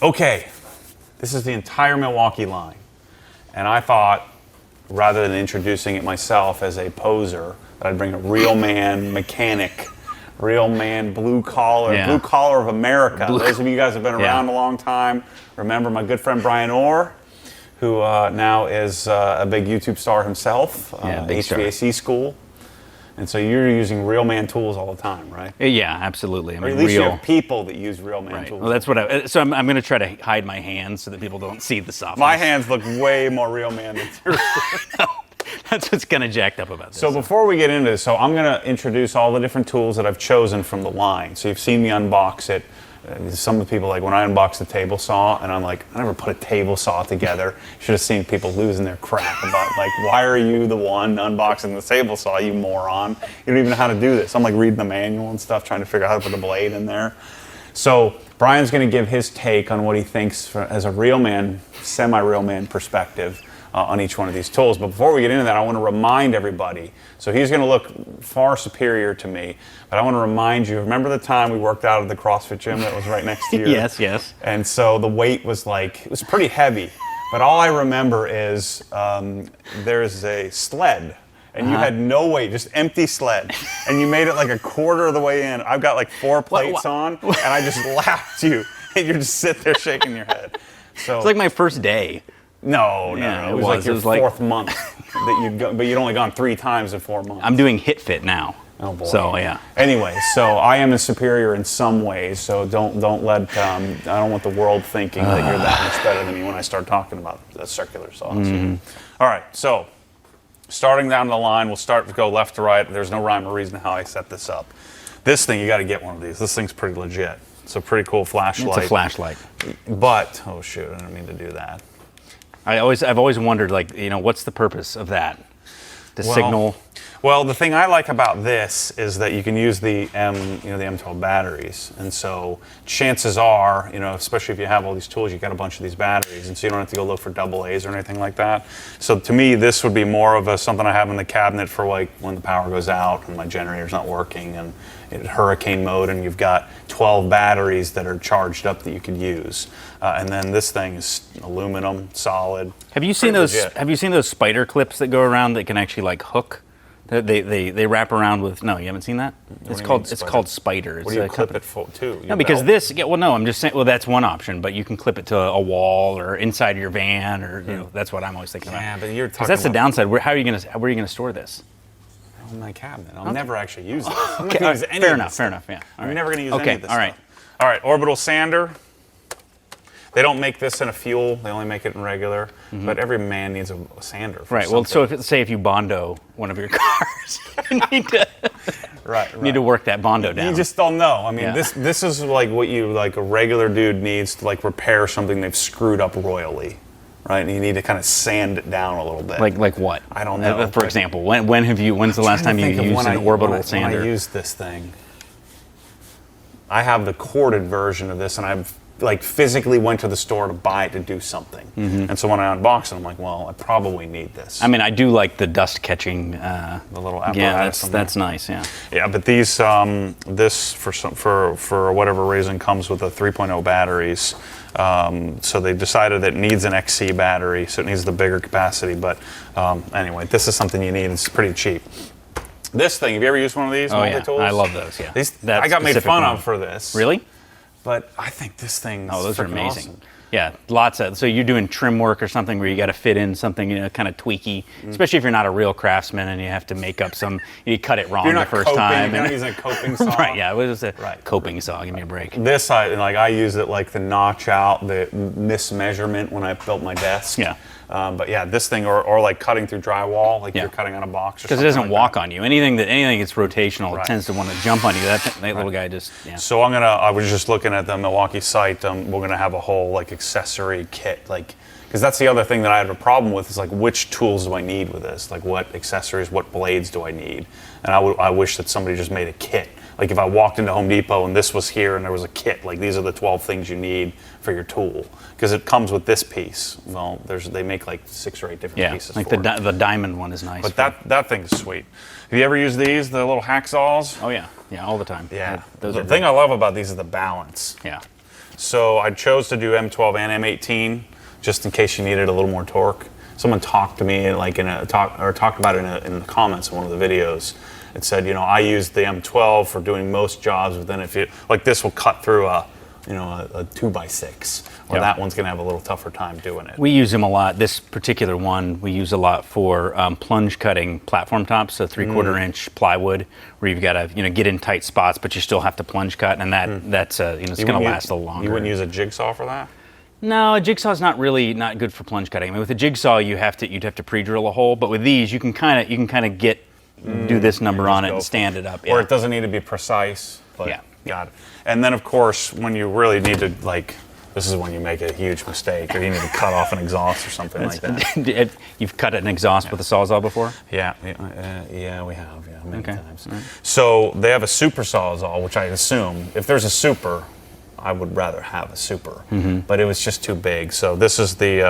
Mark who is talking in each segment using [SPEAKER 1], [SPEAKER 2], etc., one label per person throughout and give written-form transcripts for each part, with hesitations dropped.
[SPEAKER 1] Okay, this is the entire Milwaukee line. And I thought, rather than introducing it myself as a poser, that I'd bring a real man mechanic, real man blue collar of America. Those of you guys have been around a long time. Remember my good friend Bryan Orr, who now is a big YouTube star himself, HVAC school. And so you're using real man tools all the time, right?
[SPEAKER 2] Yeah, absolutely.
[SPEAKER 1] Or at least you have people that use real man tools.
[SPEAKER 2] Well, that's what so I'm going to try to hide my hands so that people don't see the softness.
[SPEAKER 1] My hands look way more real man than yours.
[SPEAKER 2] That's what's kind of jacked up about this.
[SPEAKER 1] So before we get into this, I'm going to introduce all the different tools that I've chosen from the line. So you've seen me unbox it. Some of the people, like when I unboxed the table saw, and I'm like, I never put a table saw together. Should have seen people losing their crap about, like, why are you the one unboxing the table saw, you moron? You don't even know how to do this. I'm like reading the manual and stuff, trying to figure out how to put the blade in there. So Brian's going to give his take on what he thinks as a real man, semi-real man perspective on each one of these tools. But before we get into that, I want to remind everybody. So he's going to look far superior to me, but I want to remind you, remember the time we worked out at the CrossFit gym that was right next to you?
[SPEAKER 2] Yes.
[SPEAKER 1] And so the weight was it was pretty heavy. But all I remember is there's a sled, and you had no weight, just empty sled. And you made it like a quarter of the way in. I've got like 4 plates on, and I just laughed you, and you're just sitting there shaking your head. So
[SPEAKER 2] it's like my first day.
[SPEAKER 1] No. It was like your fourth month that you'd go, but you'd only gone 3 times in 4 months.
[SPEAKER 2] I'm doing HitFit now.
[SPEAKER 1] Oh boy.
[SPEAKER 2] So yeah.
[SPEAKER 1] Anyway, so I am a superior in some ways. So don't let I don't want the world thinking that you're that much better than me when I start talking about the circular saws. All right. So starting down the line, we'll start to go left to right. There's no rhyme or reason how I set this up. This thing, you got to get one of these. This thing's pretty legit. It's a pretty cool flashlight.
[SPEAKER 2] It's a flashlight.
[SPEAKER 1] But oh shoot, I didn't mean to do that.
[SPEAKER 2] I've always wondered, what's the purpose of that? The signal.
[SPEAKER 1] Well, the thing I like about this is that you can use the M12 batteries, and so chances are, especially if you have all these tools, you got a bunch of these batteries, and so you don't have to go look for AA's or anything like that. So to me, this would be more of something I have in the cabinet for like when the power goes out and my generator's not working and it's hurricane mode, and you've got 12 batteries that are charged up that you could use. And then this thing is aluminum, solid.
[SPEAKER 2] Have you seen those? Legit. Have you seen those spider clips that go around that can actually like hook? They wrap around with. No, you haven't seen that. It's called Spider.
[SPEAKER 1] What do you clip it to?
[SPEAKER 2] No, because this. Yeah, well, no, I'm just saying. Well, that's one option, but you can clip it to a wall or inside your van, or that's what I'm always thinking about.
[SPEAKER 1] Yeah, but you're talking.
[SPEAKER 2] Because that's the downside. Where are you gonna store this?
[SPEAKER 1] In my cabinet. I'll never actually use this.
[SPEAKER 2] Okay, fair enough. Yeah.
[SPEAKER 1] I'm never going to use any of this
[SPEAKER 2] all right.
[SPEAKER 1] stuff. All right, orbital sander. They don't make this in a fuel. They only make it in regular. But every man needs a sander. For
[SPEAKER 2] Well, so if you Bondo one of your cars, you need to need to work that Bondo down.
[SPEAKER 1] You just don't know. I mean, this is like what a regular dude needs to like repair something they've screwed up royally. Right, and you need to kind of sand it down a little bit.
[SPEAKER 2] Like what?
[SPEAKER 1] I don't know.
[SPEAKER 2] For example, when's the last time you used an orbital sander?
[SPEAKER 1] When I used this thing, I have the corded version of this, and I've physically went to the store to buy it to do something. And so when I unbox it, I'm like, well, I probably need this.
[SPEAKER 2] I mean, I do like the dust catching.
[SPEAKER 1] The little apparatus.
[SPEAKER 2] Yeah, that's nice. Yeah.
[SPEAKER 1] Yeah, but these this for whatever reason comes with the 3.0 batteries. So they decided that it needs an XC battery, so it needs the bigger capacity. But anyway, this is something you need. It's pretty cheap. This thing, have you ever used one of these multi-tools?
[SPEAKER 2] I love those, yeah.
[SPEAKER 1] I got made fun of for this.
[SPEAKER 2] Really?
[SPEAKER 1] But I think this thing is
[SPEAKER 2] those are amazing.
[SPEAKER 1] Awesome.
[SPEAKER 2] Yeah, lots of. So you're doing trim work or something where you got to fit in something, kind of tweaky, especially if you're not a real craftsman and you have to make up you cut it wrong the first time.
[SPEAKER 1] You're not using a coping saw.
[SPEAKER 2] Right, yeah, it was a coping saw. Give me a break.
[SPEAKER 1] This, I use it like to notch out the mismeasurement when I built my desk.
[SPEAKER 2] Yeah.
[SPEAKER 1] But yeah, this thing, or like cutting through drywall, you're cutting on a box or something.
[SPEAKER 2] Because it doesn't walk on you. Anything that's rotational, it tends to want to jump on you. That little guy just. Yeah.
[SPEAKER 1] So I was just looking at the Milwaukee site. We're gonna have a whole accessory kit, because that's the other thing that I have a problem with is which tools do I need with this? What accessories, what blades do I need? And I wish that somebody just made a kit. Like if I walked into Home Depot and this was here and there was a kit, these are the 12 things you need for your tool. Because it comes with this piece. Well, they make 6 or 8 different pieces.
[SPEAKER 2] The diamond one is nice.
[SPEAKER 1] But that thing's sweet. Have you ever used these, the little hacksaws?
[SPEAKER 2] Oh yeah, all the time.
[SPEAKER 1] Yeah.
[SPEAKER 2] The
[SPEAKER 1] thing I love about these is the balance.
[SPEAKER 2] Yeah.
[SPEAKER 1] So I chose to do M12 and M18 just in case you needed a little more torque. Someone talked to me like talked about it in the comments in one of the videos. It said, I use the M12 for doing most jobs, but then if you like this will cut through a 2x6, or that one's going to have a little tougher time doing it.
[SPEAKER 2] We use them a lot. This particular one we use a lot for plunge cutting platform tops, so 3/4 inch plywood, where you've got to get in tight spots, but you still have to plunge cut, and that's it's going to last a little longer.
[SPEAKER 1] You wouldn't use a jigsaw for that?
[SPEAKER 2] No, a jigsaw's not good for plunge cutting. I mean, with a jigsaw you'd have to pre-drill a hole, but with these you can kind of do this number on it and stand it up.
[SPEAKER 1] Or it doesn't need to be precise. But got it. And then of course when you really need to this is when you make a huge mistake, or you need to cut off an exhaust or something like that.
[SPEAKER 2] You've cut an exhaust with a Sawzall before?
[SPEAKER 1] Yeah, we have, many times.
[SPEAKER 2] Right.
[SPEAKER 1] So they have a super Sawzall, which I assume, if there's a super, I would rather have a super, but it was just too big. So this is the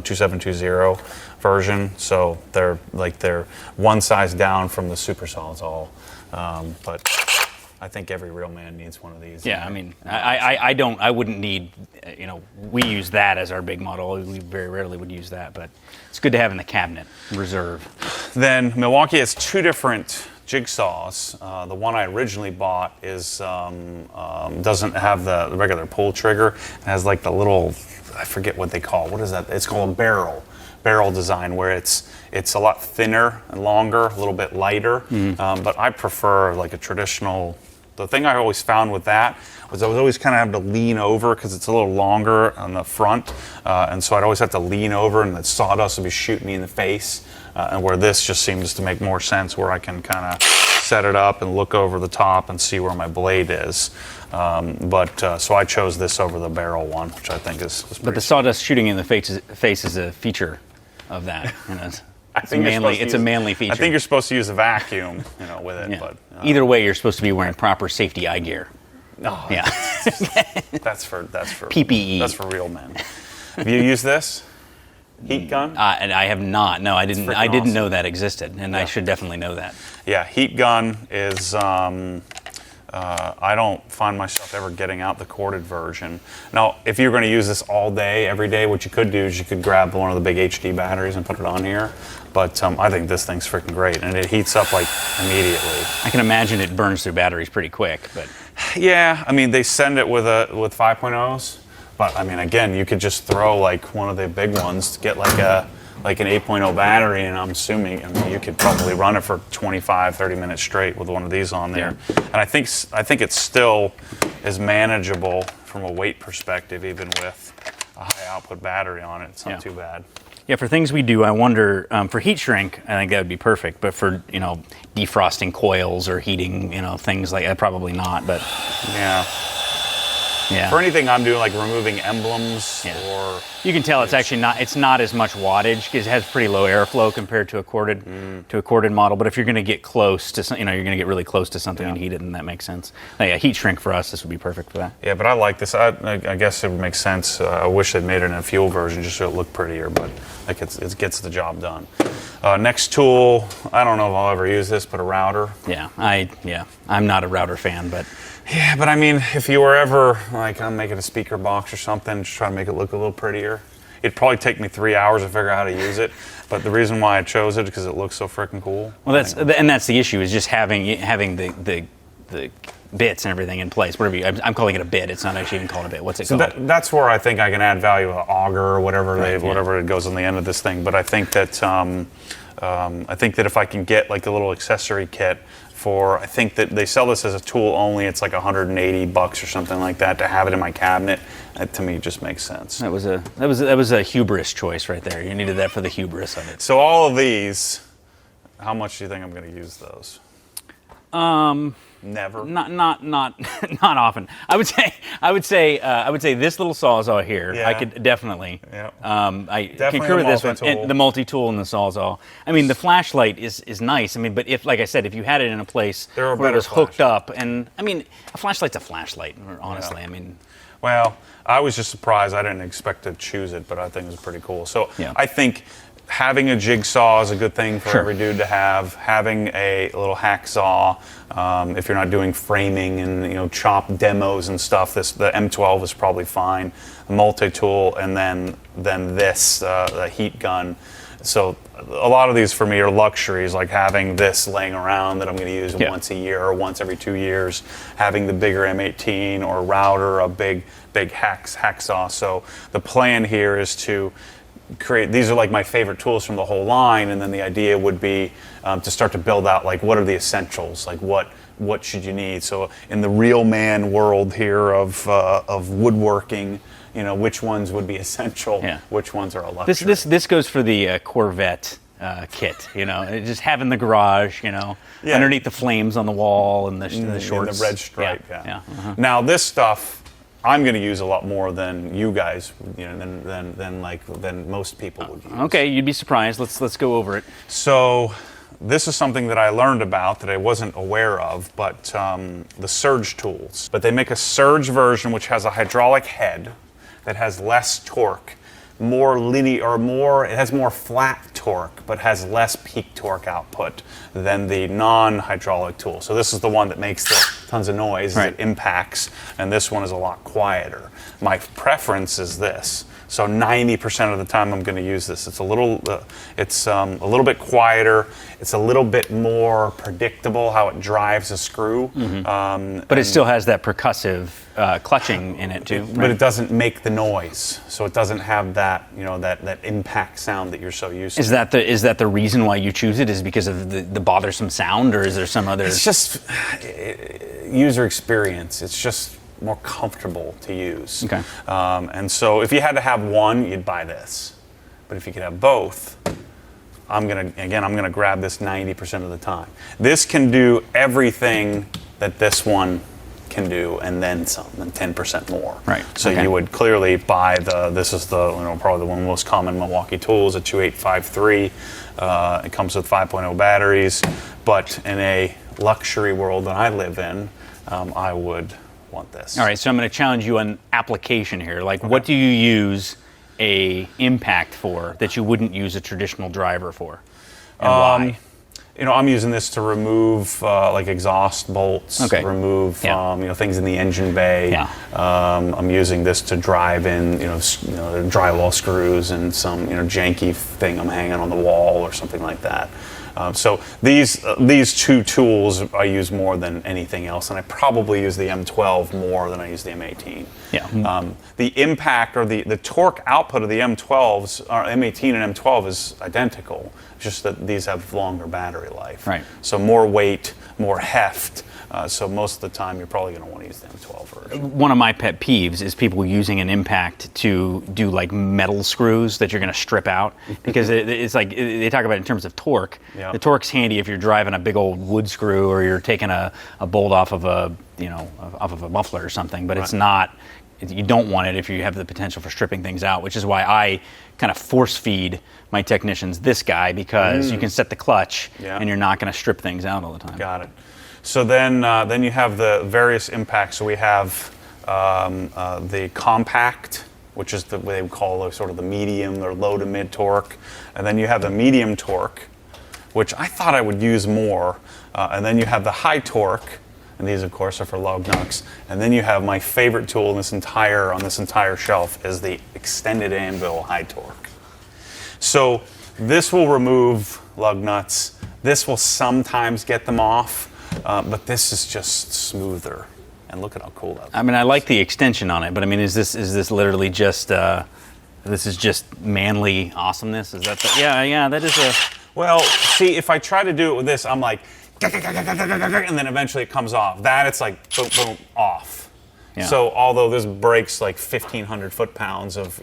[SPEAKER 1] 2720 version. So they're one size down from the super Sawzall, but I think every real man needs one of these.
[SPEAKER 2] Yeah, I mean, I wouldn't need, we use that as our big model. We very rarely would use that, but it's good to have in the cabinet, reserve.
[SPEAKER 1] Then Milwaukee has two different jigsaws. The one I originally bought doesn't have the regular pull trigger. It has like the little, I forget what they call. What is that? It's called a barrel design, where it's a lot thinner and longer, a little bit lighter. But I prefer like a traditional. The thing I always found with that was I was always kind of having to lean over because it's a little longer on the front, and so I'd always have to lean over, and the sawdust would be shooting me in the face. And where this just seems to make more sense, where I can kind of set it up and look over the top and see where my blade is. So I chose this over the barrel one, which I think is pretty.
[SPEAKER 2] But the sawdust shooting in the face is a feature of that. It's a manly feature.
[SPEAKER 1] I think you're supposed to use a vacuum, with it. Yeah. But
[SPEAKER 2] either way, you're supposed to be wearing proper safety eye gear.
[SPEAKER 1] Oh,
[SPEAKER 2] yeah.
[SPEAKER 1] That's for
[SPEAKER 2] PPE.
[SPEAKER 1] That's for real men. Have you used this heat gun?
[SPEAKER 2] And I have not. No, I didn't. I didn't
[SPEAKER 1] awesome.
[SPEAKER 2] know that existed, and I should definitely know that.
[SPEAKER 1] Yeah, heat gun is. I don't find myself ever getting out the corded version. Now, if you're going to use this all day, every day, what you could do is you could grab one of the big HD batteries and put it on here. But I think this thing's freaking great, and it heats up like immediately.
[SPEAKER 2] I can imagine it burns through batteries pretty quick, but.
[SPEAKER 1] Yeah, I mean they send it with 5.0s, but I mean again, you could just throw like one of the big ones to get like an 8.0 battery, and I'm assuming you could probably run it for 25-30 minutes straight with one of these on there. Yeah. And I think it still is manageable from a weight perspective, even with a high output battery on it. It's not too bad.
[SPEAKER 2] Yeah, for things we do, I wonder, for heat shrink, I think that would be perfect, but for, defrosting coils or heating, things like that, probably not, but.
[SPEAKER 1] Yeah. For anything I'm doing, like removing emblems or.
[SPEAKER 2] You can tell it's actually not as much wattage because it has pretty low airflow compared to a corded model. But if you're going to get close to you're going to get really close to something and heat it, and that makes sense. Heat shrink for us, this would be perfect for that.
[SPEAKER 1] Yeah, but I like this. I guess it would make sense. I wish they'd made it in a fuel version just so it looked prettier, but it gets the job done. Next tool, I don't know if I'll ever use this, but a router.
[SPEAKER 2] I'm not a router fan, but.
[SPEAKER 1] Yeah, but I mean, if you were ever, I'm making a speaker box or something, just try to make it look a little prettier. It'd probably take me 3 hours to figure out how to use it, but the reason why I chose it is because it looks so freaking cool.
[SPEAKER 2] Well, that's the issue, is just having the bits and everything in place. Whatever I'm calling it a bit. It's not actually even called a bit. What's it called?
[SPEAKER 1] That's where I think I can add value with an auger or whatever whatever it goes on the end of this thing. But I think that if I can get like a little accessory kit. I think that they sell this as a tool only. It's like $180 or something like that to have it in my cabinet. That to me just makes sense.
[SPEAKER 2] That was a hubris choice right there. You needed that for the hubris of it.
[SPEAKER 1] So all of these, how much do you think I'm going to use those? Never.
[SPEAKER 2] Not often. I would say this little Sawzall here. I could definitely.
[SPEAKER 1] Yeah.
[SPEAKER 2] I concur with this one. And the multi-tool and the Sawzall. I mean, the flashlight is nice. I mean, but if, like I said, if you had it in a place where it was hooked up, and I mean, a flashlight's a flashlight. Honestly, I mean.
[SPEAKER 1] Well, I was just surprised. I didn't expect to choose it, but I think it was pretty cool. So I think having a jigsaw is a good thing for
[SPEAKER 2] Sure.
[SPEAKER 1] every dude to have. Having a little hacksaw, if you're not doing framing and chop demos and stuff, the M12 is probably fine. A multi-tool, and then this the heat gun. So a lot of these for me are luxuries, like having this laying around that I'm going to use once a year or once every 2 years. Having the bigger M18 or router, a big hacksaw. So the plan here is to create, these are like my favorite tools from the whole line, and then the idea would be to start to build out like what are the essentials, like what should you need. So in the real man world here of woodworking, which ones would be essential, which ones are a luxury.
[SPEAKER 2] This goes for the Corvette kit, just having the garage, underneath the flames on the wall and the shorts.
[SPEAKER 1] And the red stripe,
[SPEAKER 2] Uh-huh.
[SPEAKER 1] Now this stuff I'm going to use a lot more than you guys, than most people would use.
[SPEAKER 2] Okay, you'd be surprised. Let's go over it.
[SPEAKER 1] So this is something that I learned about that I wasn't aware of, but the Surge tools. But they make a Surge version which has a hydraulic head that has less torque, more linear, or it has more flat torque, but has less peak torque output than the non-hydraulic tool. So this is the one that makes the tons of noise as it impacts, and this one is a lot quieter. My preference is this. So 90% of the time I'm going to use this. It's a little bit quieter. It's a little bit more predictable how it drives a screw.
[SPEAKER 2] But it still has that percussive clutching in it too.
[SPEAKER 1] But it doesn't make the noise, so it doesn't have that that impact sound that you're so used to.
[SPEAKER 2] Is that the reason why you choose it? Is because of the bothersome sound, or is there some other?
[SPEAKER 1] It's just user experience. It's just more comfortable to use.
[SPEAKER 2] Okay.
[SPEAKER 1] And so if you had to have one, you'd buy this. But if you could have both, I'm gonna grab this 90% of the time. This can do everything that this one can do, and then some, and 10% more.
[SPEAKER 2] Right.
[SPEAKER 1] So you would clearly buy this is probably the one most common Milwaukee Tools, a 2853. It comes with 5.0 batteries, but in a luxury world that I live in, I would want this.
[SPEAKER 2] All right, so I'm going to challenge you on application here. Like, what do you use a impact for that you wouldn't use a traditional driver for, and why?
[SPEAKER 1] I'm using this to remove like exhaust bolts, remove things in the engine bay. I'm using this to drive in drywall screws and some janky thing I'm hanging on the wall or something like that. So these two tools I use more than anything else, and I probably use the M12 more than I use the M18. The impact or the torque output of the M12s, or M18 and M12 is identical, just that these have longer battery life.
[SPEAKER 2] Right.
[SPEAKER 1] So more weight, more heft. So most of the time you're probably going to want to use the M12 version.
[SPEAKER 2] One of my pet peeves is people using an impact to do like metal screws that you're going to strip out, because it's like they talk about it in terms of torque. The torque's handy if you're driving a big old wood screw or you're taking a bolt off of a muffler or something, but it's not. You don't want it if you have the potential for stripping things out, which is why I kind of force feed my technicians this guy, because you can set the clutch and you're not going to strip things out all the time.
[SPEAKER 1] Got it. So then you have the various impacts. So we have the compact, which is the way we call sort of the medium or low to mid torque, and then you have the medium torque, which I thought I would use more, and then you have the high torque, and these of course are for lug nuts, and then you have my favorite tool on this entire shelf is the extended anvil high torque. So this will remove lug nuts. This will sometimes get them off. But this is just smoother, and look at how cool that is.
[SPEAKER 2] I mean, I like the extension on it, but I mean, is this literally just this is just manly awesomeness? Is that that is a...
[SPEAKER 1] Well, see, if I try to do it with this, I'm like, and then eventually it comes off. That it's like boom, boom, off. So although this breaks like 1,500 foot-pounds of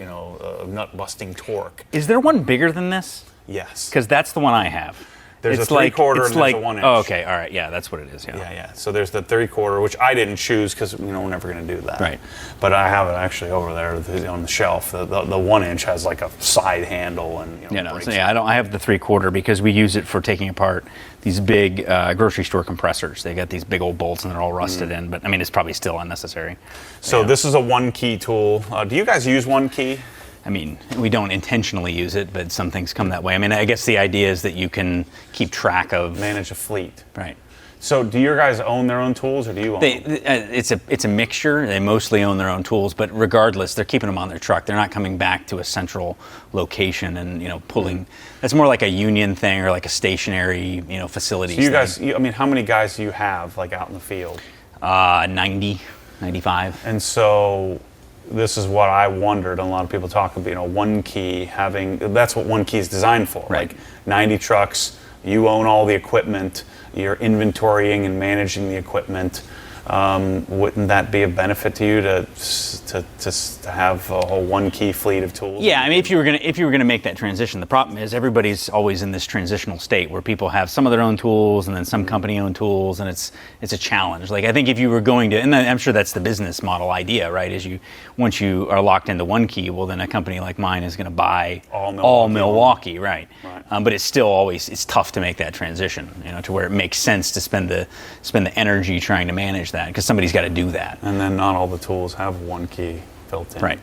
[SPEAKER 1] nut-busting torque.
[SPEAKER 2] Is there one bigger than this?
[SPEAKER 1] Yes.
[SPEAKER 2] Because that's the one I have.
[SPEAKER 1] There's a 3/4 and there's a 1 inch.
[SPEAKER 2] Oh, okay, all right, yeah, that's what it is.
[SPEAKER 1] Yeah. So there's the 3/4, which I didn't choose because we're never going to do that.
[SPEAKER 2] Right.
[SPEAKER 1] But I have it actually over there on the shelf. The 1 inch has like a side handle and
[SPEAKER 2] I have the 3/4 because we use it for taking apart these big grocery store compressors. They got these big old bolts and they're all rusted in. But I mean, it's probably still unnecessary.
[SPEAKER 1] So this is a 1 key tool. Do you guys use 1 key?
[SPEAKER 2] I mean, we don't intentionally use it, but some things come that way. I mean, I guess the idea is that you can keep track of...
[SPEAKER 1] Manage a fleet.
[SPEAKER 2] Right.
[SPEAKER 1] So do your guys own their own tools, or do you own them?
[SPEAKER 2] It's a mixture. They mostly own their own tools, but regardless, they're keeping them on their truck. They're not coming back to a central location and, pulling. That's more like a union thing or like a stationary, facility.
[SPEAKER 1] So you guys, I mean, how many guys do you have, like, out in the field?
[SPEAKER 2] 90, 95.
[SPEAKER 1] And so this is what I wondered, and a lot of people talk about, One Key that's what One Key is designed for.
[SPEAKER 2] Right.
[SPEAKER 1] Like 90 trucks, you own all the equipment, you're inventorying and managing the equipment. Wouldn't that be a benefit to you to have a whole One Key fleet of tools?
[SPEAKER 2] Yeah, I mean, if you were gonna make that transition, the problem is everybody's always in this transitional state where people have some of their own tools and then some company-owned tools, and it's a challenge. Like, I think if you were going to, and I'm sure that's the business model idea, right? Is once you are locked into One Key, well, then a company like mine is going to buy all Milwaukee, right? But it's still it's tough to make that transition, to where it makes sense to spend the energy trying to manage that, because somebody's got to do that.
[SPEAKER 1] And then not all the tools have One Key built in.
[SPEAKER 2] Right.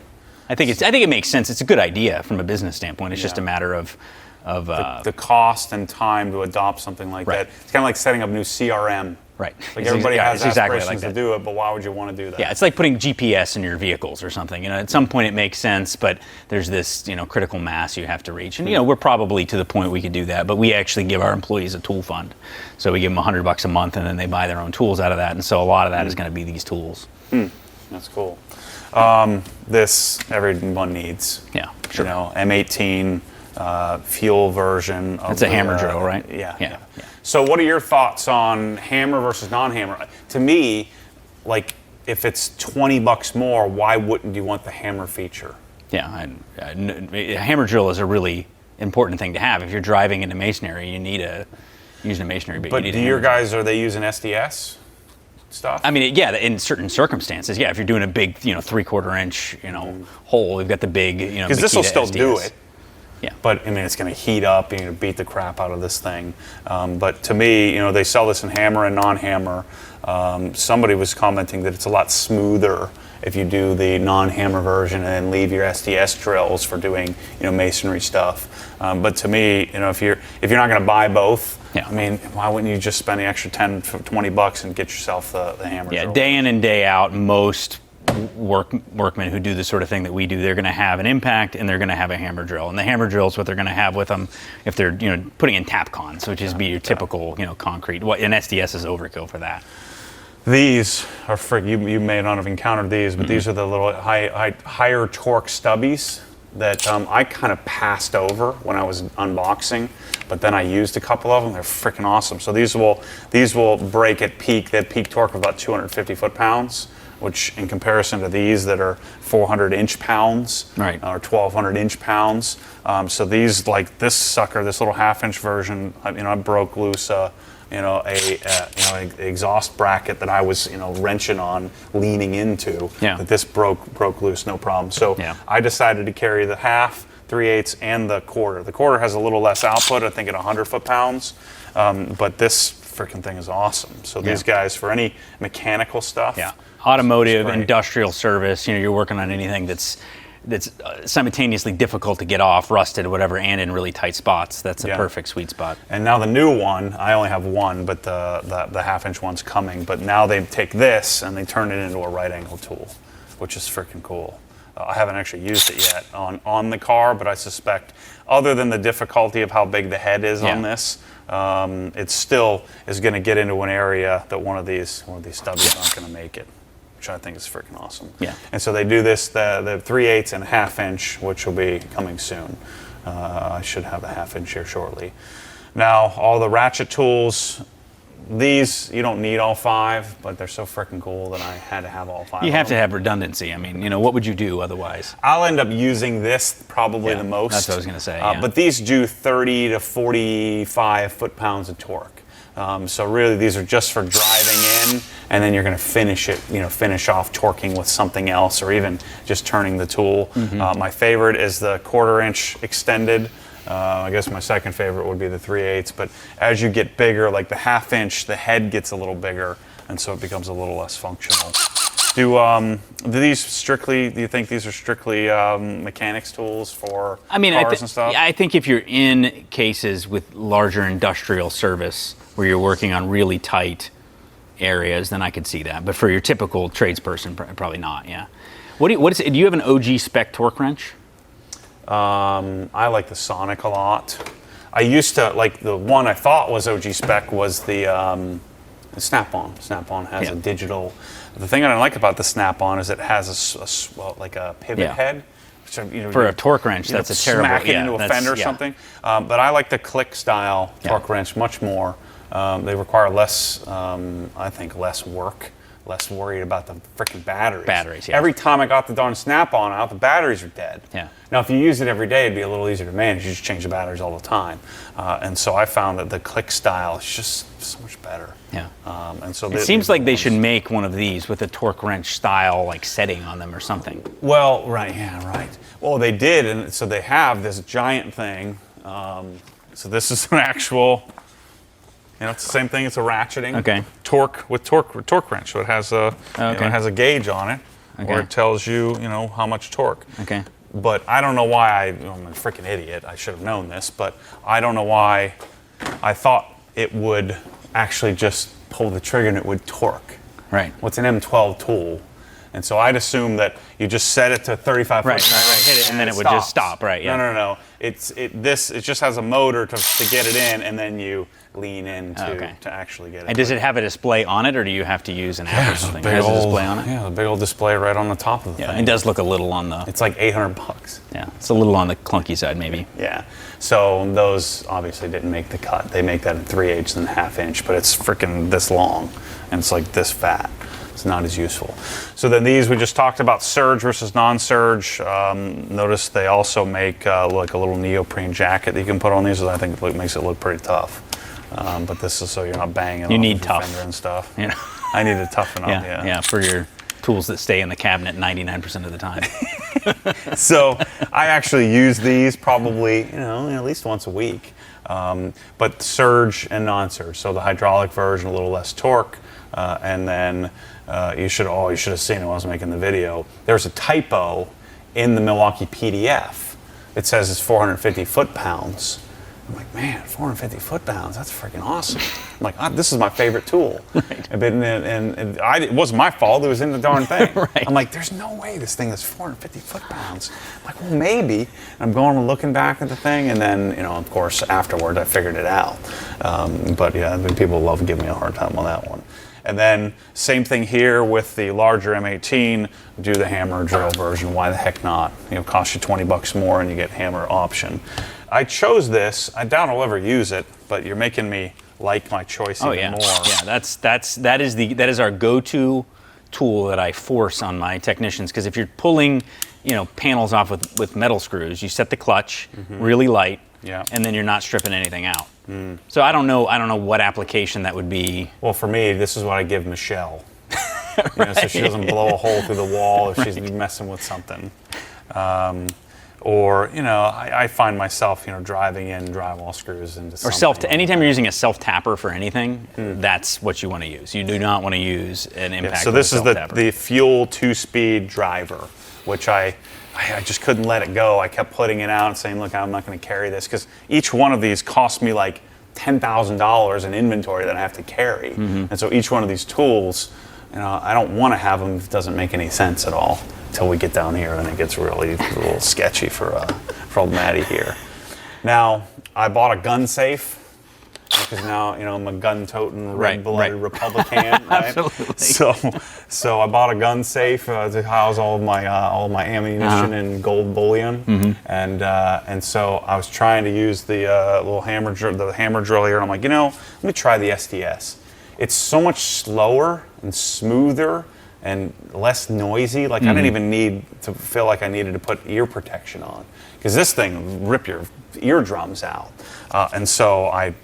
[SPEAKER 2] I think it makes sense. It's a good idea from a business standpoint. It's just a matter of
[SPEAKER 1] the cost and time to adopt something like that. It's kind of like setting up a new CRM.
[SPEAKER 2] Right.
[SPEAKER 1] Like, everybody has
[SPEAKER 2] exactly
[SPEAKER 1] aspirations to do it, but why would you want to do that?
[SPEAKER 2] Yeah, it's like putting GPS in your vehicles or something. At some point it makes sense, but there's this, critical mass you have to reach. And, we're probably to the point we could do that, but we actually give our employees a tool fund. So we give them $100 a month, and then they buy their own tools out of that. And so a lot of that is going to be these tools.
[SPEAKER 1] That's cool. This everyone needs.
[SPEAKER 2] Yeah, sure.
[SPEAKER 1] M18 fuel version of
[SPEAKER 2] It's a hammer drill, right?
[SPEAKER 1] Yeah. So what are your thoughts on hammer versus non-hammer? To me, like, if it's $20 more, why wouldn't you want the hammer feature?
[SPEAKER 2] Yeah, a hammer drill is a really important thing to have. If you're driving into masonry, you need to use a masonry.
[SPEAKER 1] But do your guys, are they using SDS stuff?
[SPEAKER 2] I mean, yeah, in certain circumstances, yeah. If you're doing a big, 3/4 inch, hole, we've got the big,
[SPEAKER 1] because this will still
[SPEAKER 2] SDS.
[SPEAKER 1] do it.
[SPEAKER 2] Yeah.
[SPEAKER 1] But, I mean, it's going to heat up, you're going to beat the crap out of this thing. But to me, they sell this in hammer and non-hammer. Somebody was commenting that it's a lot smoother if you do the non-hammer version and then leave your SDS drills for doing, masonry stuff. But to me, if you're not going to buy both, I mean, why wouldn't you just spend the extra $10, $20 and get yourself the hammer drill?
[SPEAKER 2] Yeah, day in and day out, most workmen who do the sort of thing that we do, they're going to have an impact and they're going to have a hammer drill. And the hammer drill is what they're going to have with them if they're putting in tapcons, which is your typical concrete. An SDS is overkill for that.
[SPEAKER 1] These are you may not have encountered these, but these are the little higher torque stubbies that I kind of passed over when I was unboxing, but then I used a couple of them. They're freaking awesome. So these will break at peak. They have peak torque of about 250 foot-pounds, which in comparison to these that are 400 inch-pounds,
[SPEAKER 2] right,
[SPEAKER 1] or 1,200 inch-pounds. So these, like this sucker, this little half-inch version, I broke loose a exhaust bracket that I was wrenching on, leaning into.
[SPEAKER 2] Yeah.
[SPEAKER 1] That this broke loose, no problem. So I decided to carry the half, 3/8, and the quarter. The quarter has a little less output, I think at 100 foot-pounds, but this freaking thing is awesome. So these guys, for any mechanical stuff,
[SPEAKER 2] automotive, industrial service, you're working on anything that's simultaneously difficult to get off, rusted, whatever, and in really tight spots. That's a perfect sweet spot.
[SPEAKER 1] And now the new one, I only have one, but the half-inch one's coming. But now they take this and they turn it into a right-angle tool, which is freaking cool. I haven't actually used it yet on the car, but I suspect, other than the difficulty of how big the head is on this, it still is going to get into an area that one of these stubbies aren't going to make it, which I think is freaking awesome.
[SPEAKER 2] Yeah.
[SPEAKER 1] And so they do this, the 3/8 and a half-inch, which will be coming soon. I should have a half-inch here shortly. Now, all the ratchet tools, these, you don't need all 5, but they're so freaking cool that I had to have all 5.
[SPEAKER 2] You have to have redundancy. I mean, what would you do otherwise?
[SPEAKER 1] I'll end up using this probably the most.
[SPEAKER 2] That's what I was going to say.
[SPEAKER 1] But these do 30 to 45 foot-pounds of torque. So really, these are just for driving in, and then you're going to finish off torquing with something else, or even just turning the tool. My favorite is the 1/4 inch extended. I guess my second favorite would be the 3/8, but as you get bigger, like the half-inch, the head gets a little bigger, and so it becomes a little less functional. Do these strictly? Do you think these are strictly mechanics tools for cars and stuff?
[SPEAKER 2] I think if you're in cases with larger industrial service where you're working on really tight areas, then I could see that. But for your typical tradesperson, probably not. Yeah. Do you have an OG spec torque wrench?
[SPEAKER 1] I like the Sonic a lot. I used to like the one I thought was OG spec was the Snap-on. Snap-on has a digital. The thing I don't like about the Snap-on is it has a pivot head. So,
[SPEAKER 2] for a torque wrench, that's a terrible.
[SPEAKER 1] Smack it into a fender or something. But I like the click style torque wrench much more. They require less, I think, less work. Less worried about the freaking batteries. Every time I got the darn Snap-on out, the batteries are dead.
[SPEAKER 2] Yeah.
[SPEAKER 1] Now, if you use it every day, it'd be a little easier to manage. You just change the batteries all the time. And so I found that the click style is just so much better.
[SPEAKER 2] Yeah.
[SPEAKER 1] And so
[SPEAKER 2] it seems like they should make one of these with a torque wrench style like setting on them or something.
[SPEAKER 1] Well, right. Well, they did, and so they have this giant thing. So this is an actual. It's the same thing. It's a ratcheting torque wrench. So it has it has a gauge on it, where it tells you how much torque.
[SPEAKER 2] Okay.
[SPEAKER 1] But I don't know why I'm a freaking idiot. I should have known this, but I don't know why I thought it would actually just pull the trigger and it would torque.
[SPEAKER 2] Right.
[SPEAKER 1] What's an M12 tool? And so I'd assume that you just set it to 35
[SPEAKER 2] right, hit it, and then it would just stop, right? Yeah.
[SPEAKER 1] No. It just has a motor to get it in, and then you lean in to actually get it.
[SPEAKER 2] And does it have a display on it, or do you have to use an app or something?
[SPEAKER 1] It has
[SPEAKER 2] a display on it?
[SPEAKER 1] Yeah, a big old display right on the top of the thing.
[SPEAKER 2] It does look a little on the...
[SPEAKER 1] It's like $800.
[SPEAKER 2] Yeah, it's a little on the clunky side, maybe.
[SPEAKER 1] Yeah. So those obviously didn't make the cut. They make that in 3/8 and a ½ inch, but it's freaking this long, and it's like this fat. It's not as useful. So then these we just talked about, surge versus non-surge. Notice they also make like a little neoprene jacket that you can put on these. I think it makes it look pretty tough. But this is so you're not banging off the fender and stuff. I need to toughen up.
[SPEAKER 2] Yeah, for your tools that stay in the cabinet 99% of the time.
[SPEAKER 1] So I actually use these probably at least once a week. But surge and non-surge. So the hydraulic version, a little less torque, and then you should have seen it when I was making the video. There's a typo in the Milwaukee PDF. It says it's 450 foot-pounds. I'm like, man, 450 foot-pounds, that's freaking awesome. I'm like, this is my favorite tool. Right. And it wasn't my fault, it was in the darn thing.
[SPEAKER 2] Right.
[SPEAKER 1] I'm like, there's no way this thing is 450 foot-pounds. I'm like, well, maybe. And I'm going and looking back at the thing, and then, of course, afterward, I figured it out. But yeah, people love giving me a hard time on that one. And then same thing here with the larger M18, do the hammer drill version. Why the heck not? It costs you $20 more and you get hammer option. I chose this. I doubt I'll ever use it, but you're making me like my choice even more.
[SPEAKER 2] Yeah, that is our go-to tool that I force on my technicians, because if you're pulling, panels off with metal screws, you set the clutch really light, and then you're not stripping anything out. So I don't know what application that would be.
[SPEAKER 1] Well, for me, this is what I give Michelle. So she doesn't blow a hole through the wall if she's messing with something. Or, I find myself, driving in drywall screws into something.
[SPEAKER 2] Or anytime you're using a self-tapper for anything, that's what you want to use. You do not want to use an impact.
[SPEAKER 1] So this is the Fuel 2-speed driver, which I just couldn't let it go. I kept putting it out and saying, look, I'm not going to carry this, because each one of these cost me like $10,000 in inventory that I have to carry. And so each one of these tools, I don't want to have them if it doesn't make any sense at all until we get down here, and it gets really a little sketchy for old Matty here. Now, I bought a gun safe, because now, I'm a gun-toting, red-blooded Republican, right?
[SPEAKER 2] Absolutely.
[SPEAKER 1] So I bought a gun safe to house all of my ammunition and gold bullion, and so I was trying to use the little hammer drill here, and I'm like, let me try the SDS. It's so much slower and smoother and less noisy. Like I didn't even need to feel like I needed to put ear protection on, because this thing will rip your eardrums out. And so I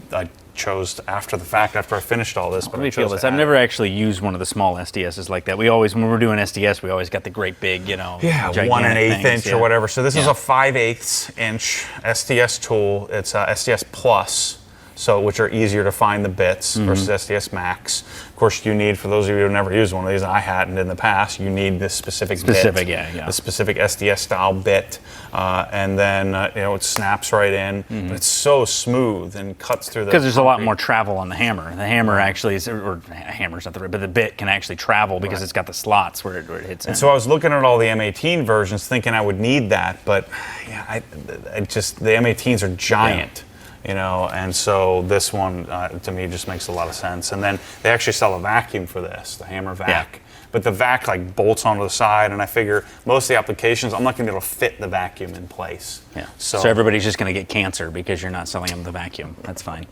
[SPEAKER 1] chose after the fact, after I finished all this.
[SPEAKER 2] Let me feel this. I've never actually used one of the small SDSs like that. When we're doing SDS, we always got the great big, 1
[SPEAKER 1] 1/8 inch or whatever. So this is a 5/8 inch SDS tool. It's SDS Plus. so which are easier to find the bits versus SDS Max. Of course, you need, for those of you who never used one of these, I hadn't in the past, you need this specific bit, the specific SDS style bit, and then it snaps right in. But it's so smooth and cuts through the
[SPEAKER 2] because there's a lot more travel on the hammer. The hammer actually is, or hammer's not the right, but the bit can actually travel because it's got the slots where it hits in.
[SPEAKER 1] And so I was looking at all the M18 versions, thinking I would need that, but the M18s are giant. And so this one, to me, just makes a lot of sense. And then they actually sell a vacuum for this, the hammer vac.
[SPEAKER 2] Yeah.
[SPEAKER 1] But the vac bolts onto the side, and I figure most of the applications, I'm not going to be able to fit the vacuum in place.
[SPEAKER 2] Yeah. So everybody's just going to get cancer because you're not selling them the vacuum. That's fine.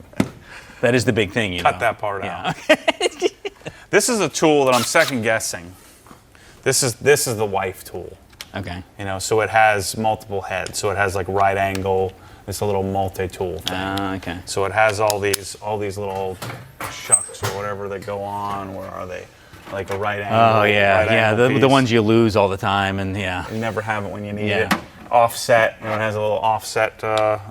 [SPEAKER 2] That is the big thing,
[SPEAKER 1] Cut that part out. This is a tool that I'm second guessing. This is the wife tool.
[SPEAKER 2] Okay.
[SPEAKER 1] So it has multiple heads. So it has right angle. It's a little multi-tool thing.
[SPEAKER 2] Okay.
[SPEAKER 1] So it has all these little chucks or whatever that go on. Where are they? Like a right angle.
[SPEAKER 2] Oh yeah, the ones you lose all the time, and
[SPEAKER 1] you never have it when you need it. Offset. It has a little offset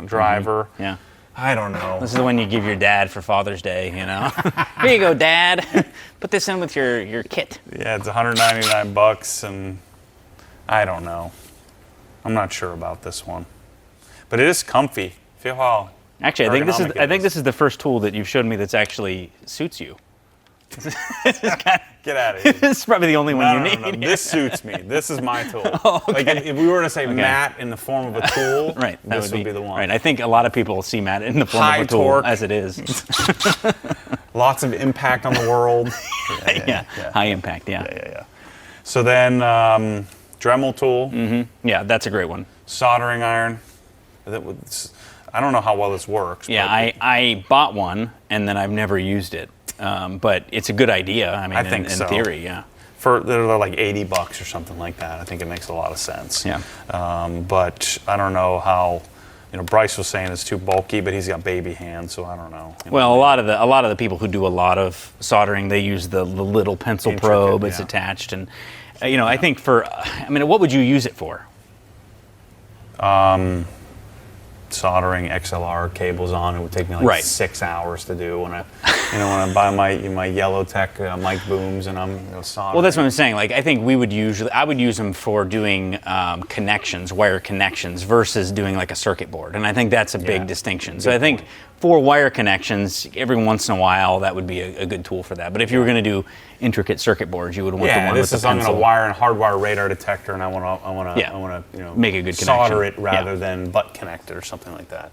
[SPEAKER 1] driver.
[SPEAKER 2] Yeah.
[SPEAKER 1] I don't know.
[SPEAKER 2] This is the one you give your dad for Father's Day. Here you go, Dad. Put this in with your kit.
[SPEAKER 1] Yeah, it's $199, and I don't know. I'm not sure about this one. But it is comfy. Feel how
[SPEAKER 2] actually, I think this is the first tool that you've showed me that's actually suits you.
[SPEAKER 1] Get out of here.
[SPEAKER 2] This is probably the only one you need.
[SPEAKER 1] No. This suits me. This is my tool. Okay. If we were to say mat in the form of a tool,
[SPEAKER 2] right,
[SPEAKER 1] this would be the one.
[SPEAKER 2] Right. I think a lot of people see mat in the form of a tool
[SPEAKER 1] torque.
[SPEAKER 2] as it is.
[SPEAKER 1] Lots of impact on the world.
[SPEAKER 2] High impact.
[SPEAKER 1] Yeah. So then Dremel tool.
[SPEAKER 2] Yeah, that's a great one.
[SPEAKER 1] Soldering iron. I don't know how well this works.
[SPEAKER 2] Yeah, I bought one and then I've never used it. But it's a good idea. I mean,
[SPEAKER 1] I think
[SPEAKER 2] in
[SPEAKER 1] so.
[SPEAKER 2] theory, yeah.
[SPEAKER 1] They're like $80 or something like that. I think it makes a lot of sense.
[SPEAKER 2] Yeah.
[SPEAKER 1] But I don't know how. Bryce was saying it's too bulky, but he's got baby hands, so I don't know.
[SPEAKER 2] Well, a lot of the people who do a lot of soldering, they use the little pencil probe. It's attached, and I think what would you use it for?
[SPEAKER 1] Soldering XLR cables on. It would take me 6 hours to do when I buy my Yellowtech mic booms and I'm soldering.
[SPEAKER 2] Well, that's what I'm saying. I think I would use them for doing wire connections versus doing a circuit board, and I think that's a big distinction. So I think for wire connections, every once in a while, that would be a good tool for that. But if you were going to do intricate circuit boards, you would want the one with the pencil.
[SPEAKER 1] I'm going to wire and hardwire radar detector, and I want to
[SPEAKER 2] make a good connection.
[SPEAKER 1] Solder it rather than butt connect it or something like that.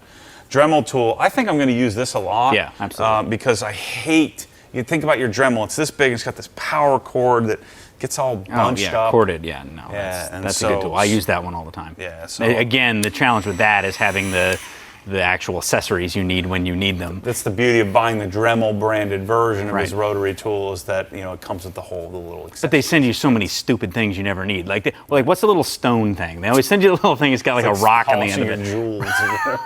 [SPEAKER 1] Dremel tool. I think I'm going to use this a lot.
[SPEAKER 2] Yeah, absolutely.
[SPEAKER 1] Because I hate. You think about your Dremel. It's this big. It's got this power cord that gets all bunched up.
[SPEAKER 2] Corded. Yeah, no. That's a good tool. I use that one all the time.
[SPEAKER 1] Yeah. So
[SPEAKER 2] again, the challenge with that is having the actual accessories you need when you need them.
[SPEAKER 1] That's the beauty of buying the Dremel branded version of this rotary tool is that it comes with the little accessories.
[SPEAKER 2] But they send you so many stupid things you never need. What's the little stone thing? They always send you a little thing. It's got a rock on the end of it.
[SPEAKER 1] Jewels.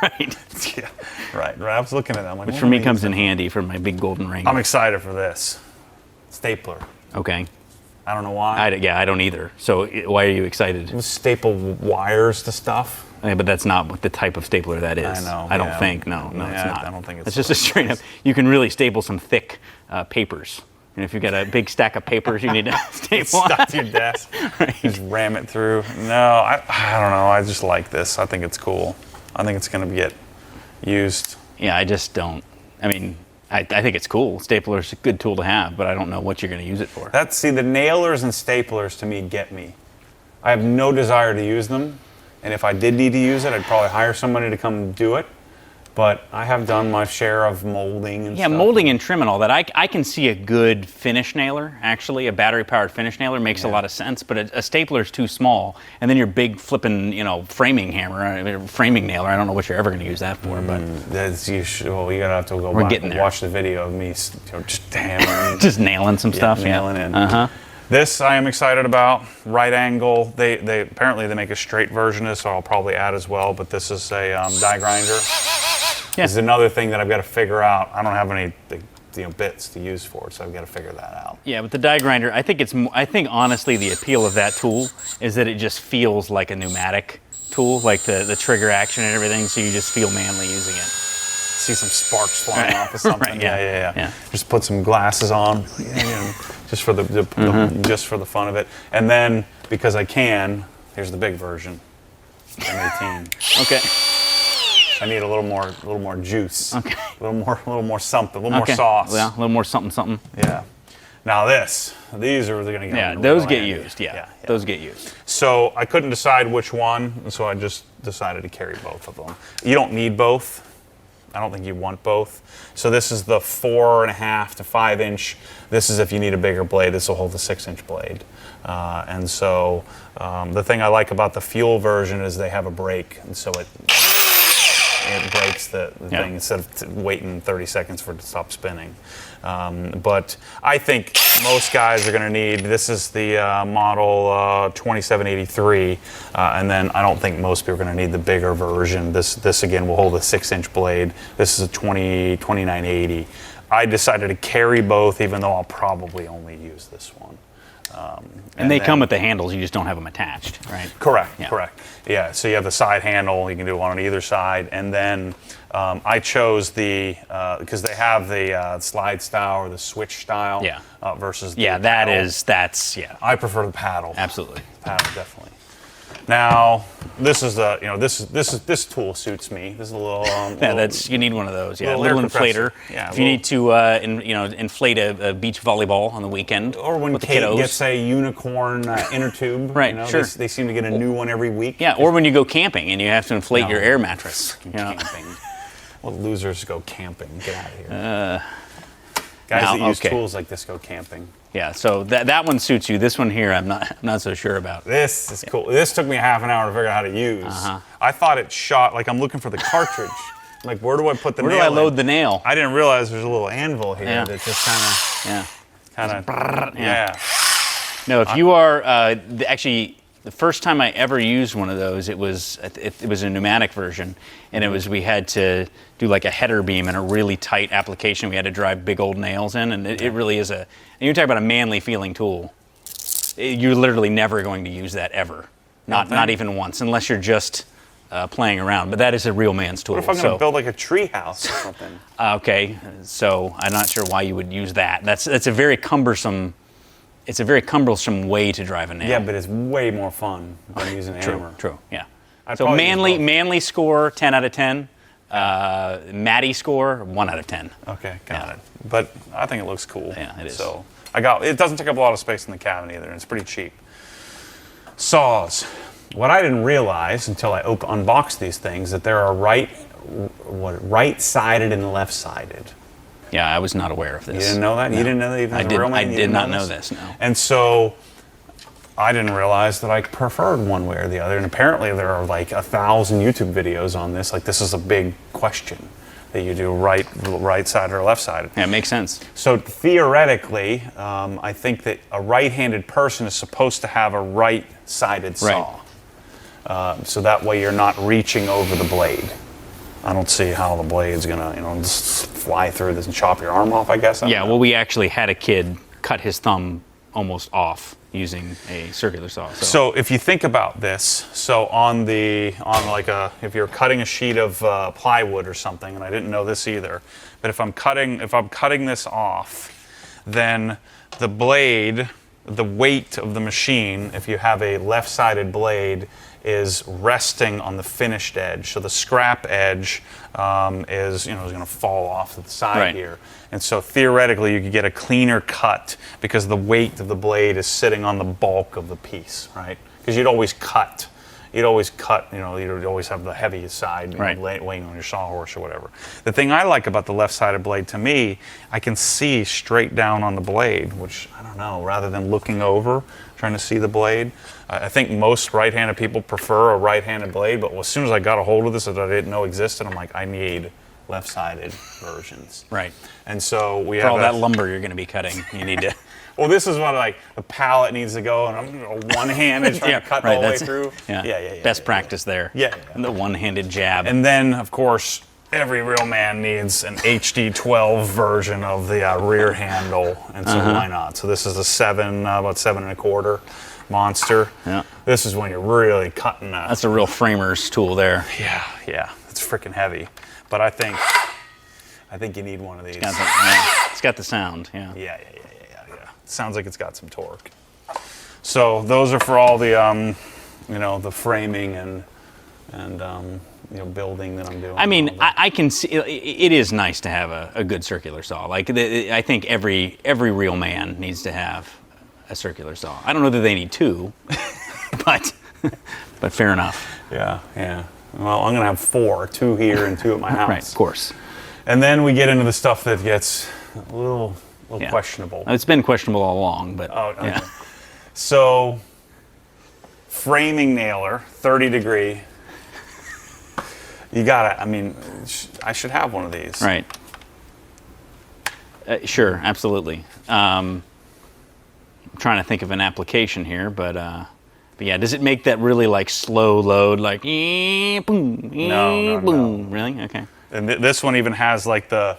[SPEAKER 2] Right.
[SPEAKER 1] Yeah. Right. I was looking at that.
[SPEAKER 2] Which for me comes in handy for my big golden ring.
[SPEAKER 1] I'm excited for this stapler.
[SPEAKER 2] Okay.
[SPEAKER 1] I don't know why.
[SPEAKER 2] I don't either. So why are you excited?
[SPEAKER 1] We'll staple wires to stuff.
[SPEAKER 2] Yeah, but that's not what the type of stapler that is.
[SPEAKER 1] I know.
[SPEAKER 2] I don't think. No, it's not.
[SPEAKER 1] I don't think it's.
[SPEAKER 2] It's just a straight up. You can really staple some thick papers. And if you've got a big stack of papers, you need to staple.
[SPEAKER 1] Stuck to your desk. Right. Just ram it through. No, I don't know. I just like this. I think it's cool. I think it's going to get used.
[SPEAKER 2] Yeah, I just don't. I mean, I think it's cool. Stapler's a good tool to have, but I don't know what you're going to use it for.
[SPEAKER 1] The nailers and staplers to me get me. I have no desire to use them. And if I did need to use it, I'd probably hire somebody to come do it. But I have done my share of molding and stuff.
[SPEAKER 2] Yeah, molding and trim and all that. I can see a good finish nailer, actually. A battery-powered finish nailer makes a lot of sense, but a stapler is too small. And then your big flipping, framing hammer, framing nailer, I don't know what you're ever going to use that for. But
[SPEAKER 1] you're going to have to go back and watch the video of me just hammering.
[SPEAKER 2] Just nailing some stuff.
[SPEAKER 1] Nailing in.
[SPEAKER 2] Uh-huh.
[SPEAKER 1] This I am excited about. Right angle. They apparently they make a straight version of this, so I'll probably add as well. But this is a die grinder. Yeah. This is another thing that I've got to figure out. I don't have any bits to use for it, so I've got to figure that out.
[SPEAKER 2] Yeah, with the die grinder, I think honestly the appeal of that tool is that it just feels like a pneumatic tool, like the trigger action and everything. So you just feel manly using it.
[SPEAKER 1] see some sparks flying off of something.
[SPEAKER 2] Right,
[SPEAKER 1] yeah. Just put some glasses on, just for just for the fun of it. And then because I can, here's the big version, M18.
[SPEAKER 2] Okay.
[SPEAKER 1] I need a little more juice.
[SPEAKER 2] Okay.
[SPEAKER 1] A little more something, a little more sauce.
[SPEAKER 2] Yeah, a little more something.
[SPEAKER 1] Yeah. Now these are going to get.
[SPEAKER 2] Yeah, those get used. Yeah, those get used.
[SPEAKER 1] So I couldn't decide which one, so I just decided to carry both of them. You don't need both. I don't think you want both. So this is the 4.5 to 5 inch. This is if you need a bigger blade. This will hold the 6-inch blade. And so the thing I like about the fuel version is they have a brake, and so it breaks the thing instead of waiting 30 seconds for it to stop spinning. But I think most guys are going to need, this is the model 2783, and then I don't think most people are going to need the bigger version. This again will hold a 6-inch blade. This is a 2980. I decided to carry both, even though I'll probably only use this one.
[SPEAKER 2] And they come with the handles, you just don't have them attached, right?
[SPEAKER 1] Correct. Yeah, so you have the side handle, you can do one on either side, and then I chose because they have the slide style or the switch style versus the paddle. I prefer the paddle.
[SPEAKER 2] Absolutely.
[SPEAKER 1] Paddle, definitely. Now, this tool suits me. This is a little
[SPEAKER 2] you need one of those. Yeah, a
[SPEAKER 1] little
[SPEAKER 2] little inflator.
[SPEAKER 1] Yeah,
[SPEAKER 2] if you need to inflate a beach volleyball on the weekend,
[SPEAKER 1] or when Kate gets a unicorn inner tube,
[SPEAKER 2] right? Sure.
[SPEAKER 1] They seem to get a new one every week.
[SPEAKER 2] Yeah, or when you go camping and you have to inflate your air mattress.
[SPEAKER 1] Camping. Well, losers go camping. Get out of here. Guys that use tools like this go camping.
[SPEAKER 2] Yeah, so that one suits you. This one here, I'm not so sure about.
[SPEAKER 1] This is cool. This took me half an hour to figure out how to use. I thought it shot, like I'm looking for the cartridge. Like, where do I put the nail?
[SPEAKER 2] Where do I load the nail?
[SPEAKER 1] I didn't realize there's a little anvil here that just kind of.
[SPEAKER 2] No, if you are actually. The first time I ever used one of those, it was a pneumatic version, and we had to do like a header beam in a really tight application. We had to drive big old nails in, and it really is and you're talking about a manly feeling tool. You're literally never going to use that ever, not even once, unless you're just playing around. But that is a real man's tool.
[SPEAKER 1] What if I'm going to build like a tree house or something?
[SPEAKER 2] Okay, so I'm not sure why you would use that. That's a very cumbersome. It's a very cumbersome way to drive a nail.
[SPEAKER 1] Yeah, but it's way more fun than using a hammer.
[SPEAKER 2] True, yeah. So manly score, 10 out of 10. Matty score, 1 out of 10.
[SPEAKER 1] Okay, got it. But I think it looks cool.
[SPEAKER 2] Yeah, it is.
[SPEAKER 1] So it doesn't take up a lot of space in the cabinet either, and it's pretty cheap. Saws. What I didn't realize until I unboxed these things, that there are right-sided and left-sided.
[SPEAKER 2] Yeah, I was not aware of this.
[SPEAKER 1] You didn't know that?
[SPEAKER 2] No.
[SPEAKER 1] You didn't know that even as a real man?
[SPEAKER 2] I did not know this, no.
[SPEAKER 1] And so I didn't realize that I preferred one way or the other. And apparently there are like 1,000 YouTube videos on this. Like, this is a big question that you do right side or left side.
[SPEAKER 2] Yeah, it makes sense.
[SPEAKER 1] So theoretically, I think that a right-handed person is supposed to have a right-sided saw. Right. So that way you're not reaching over the blade. I don't see how the blade's gonna, just fly through this and chop your arm off, I guess.
[SPEAKER 2] Yeah, well, we actually had a kid cut his thumb almost off using a circular saw.
[SPEAKER 1] So if you think about this, so if you're cutting a sheet of plywood or something, and I didn't know this either, but if I'm cutting this off, then the blade, the weight of the machine, if you have a left-sided blade, is resting on the finished edge. So the scrap edge is going to fall off to the side here. And so theoretically you could get a cleaner cut because the weight of the blade is sitting on the bulk of the piece, right? Because you'd always cut, you'd always have the heaviest side weighing on your sawhorse or whatever. The thing I like about the left-sided blade, to me, I can see straight down on the blade, which, I don't know, rather than looking over, trying to see the blade. I think most right-handed people prefer a right-handed blade, but as soon as I got a hold of this that I didn't know existed, I'm like, I need left-sided versions.
[SPEAKER 2] Right.
[SPEAKER 1] And so we
[SPEAKER 2] have all that lumber you're going to be cutting, you need to...
[SPEAKER 1] Well, this is what the pallet needs to go, and I'm one-handed trying to cut the whole way through.
[SPEAKER 2] Yeah. Best practice there.
[SPEAKER 1] Yeah.
[SPEAKER 2] And the one-handed jab.
[SPEAKER 1] And then, of course, every real man needs an HD 12 version of the rear handle, and so why not? So this is a about 7 1/4 monster.
[SPEAKER 2] Yeah.
[SPEAKER 1] This is when you're really cutting.
[SPEAKER 2] That's a real framer's tool there.
[SPEAKER 1] Yeah. It's freaking heavy. But I think I think you need one of these.
[SPEAKER 2] It's got the sound. Yeah.
[SPEAKER 1] Yeah. Sounds like it's got some torque. So those are for all the, the framing and building that I'm doing.
[SPEAKER 2] I mean, I can see it is nice to have a good circular saw. Like I think every real man needs to have a circular saw. I don't know that they need two, but fair enough.
[SPEAKER 1] Yeah. Well, I'm gonna have 4, 2 here and 2 at my house.
[SPEAKER 2] Right, of course.
[SPEAKER 1] And then we get into the stuff that gets a little questionable.
[SPEAKER 2] It's been questionable all along, but
[SPEAKER 1] okay.
[SPEAKER 2] Yeah.
[SPEAKER 1] So, framing nailer, 30 degree. You gotta, I should have one of these.
[SPEAKER 2] Right. Sure, absolutely. I'm trying to think of an application here, but yeah, does it make that really like slow load, like boom,
[SPEAKER 1] no.
[SPEAKER 2] boom? Really? Okay.
[SPEAKER 1] And this one even has like the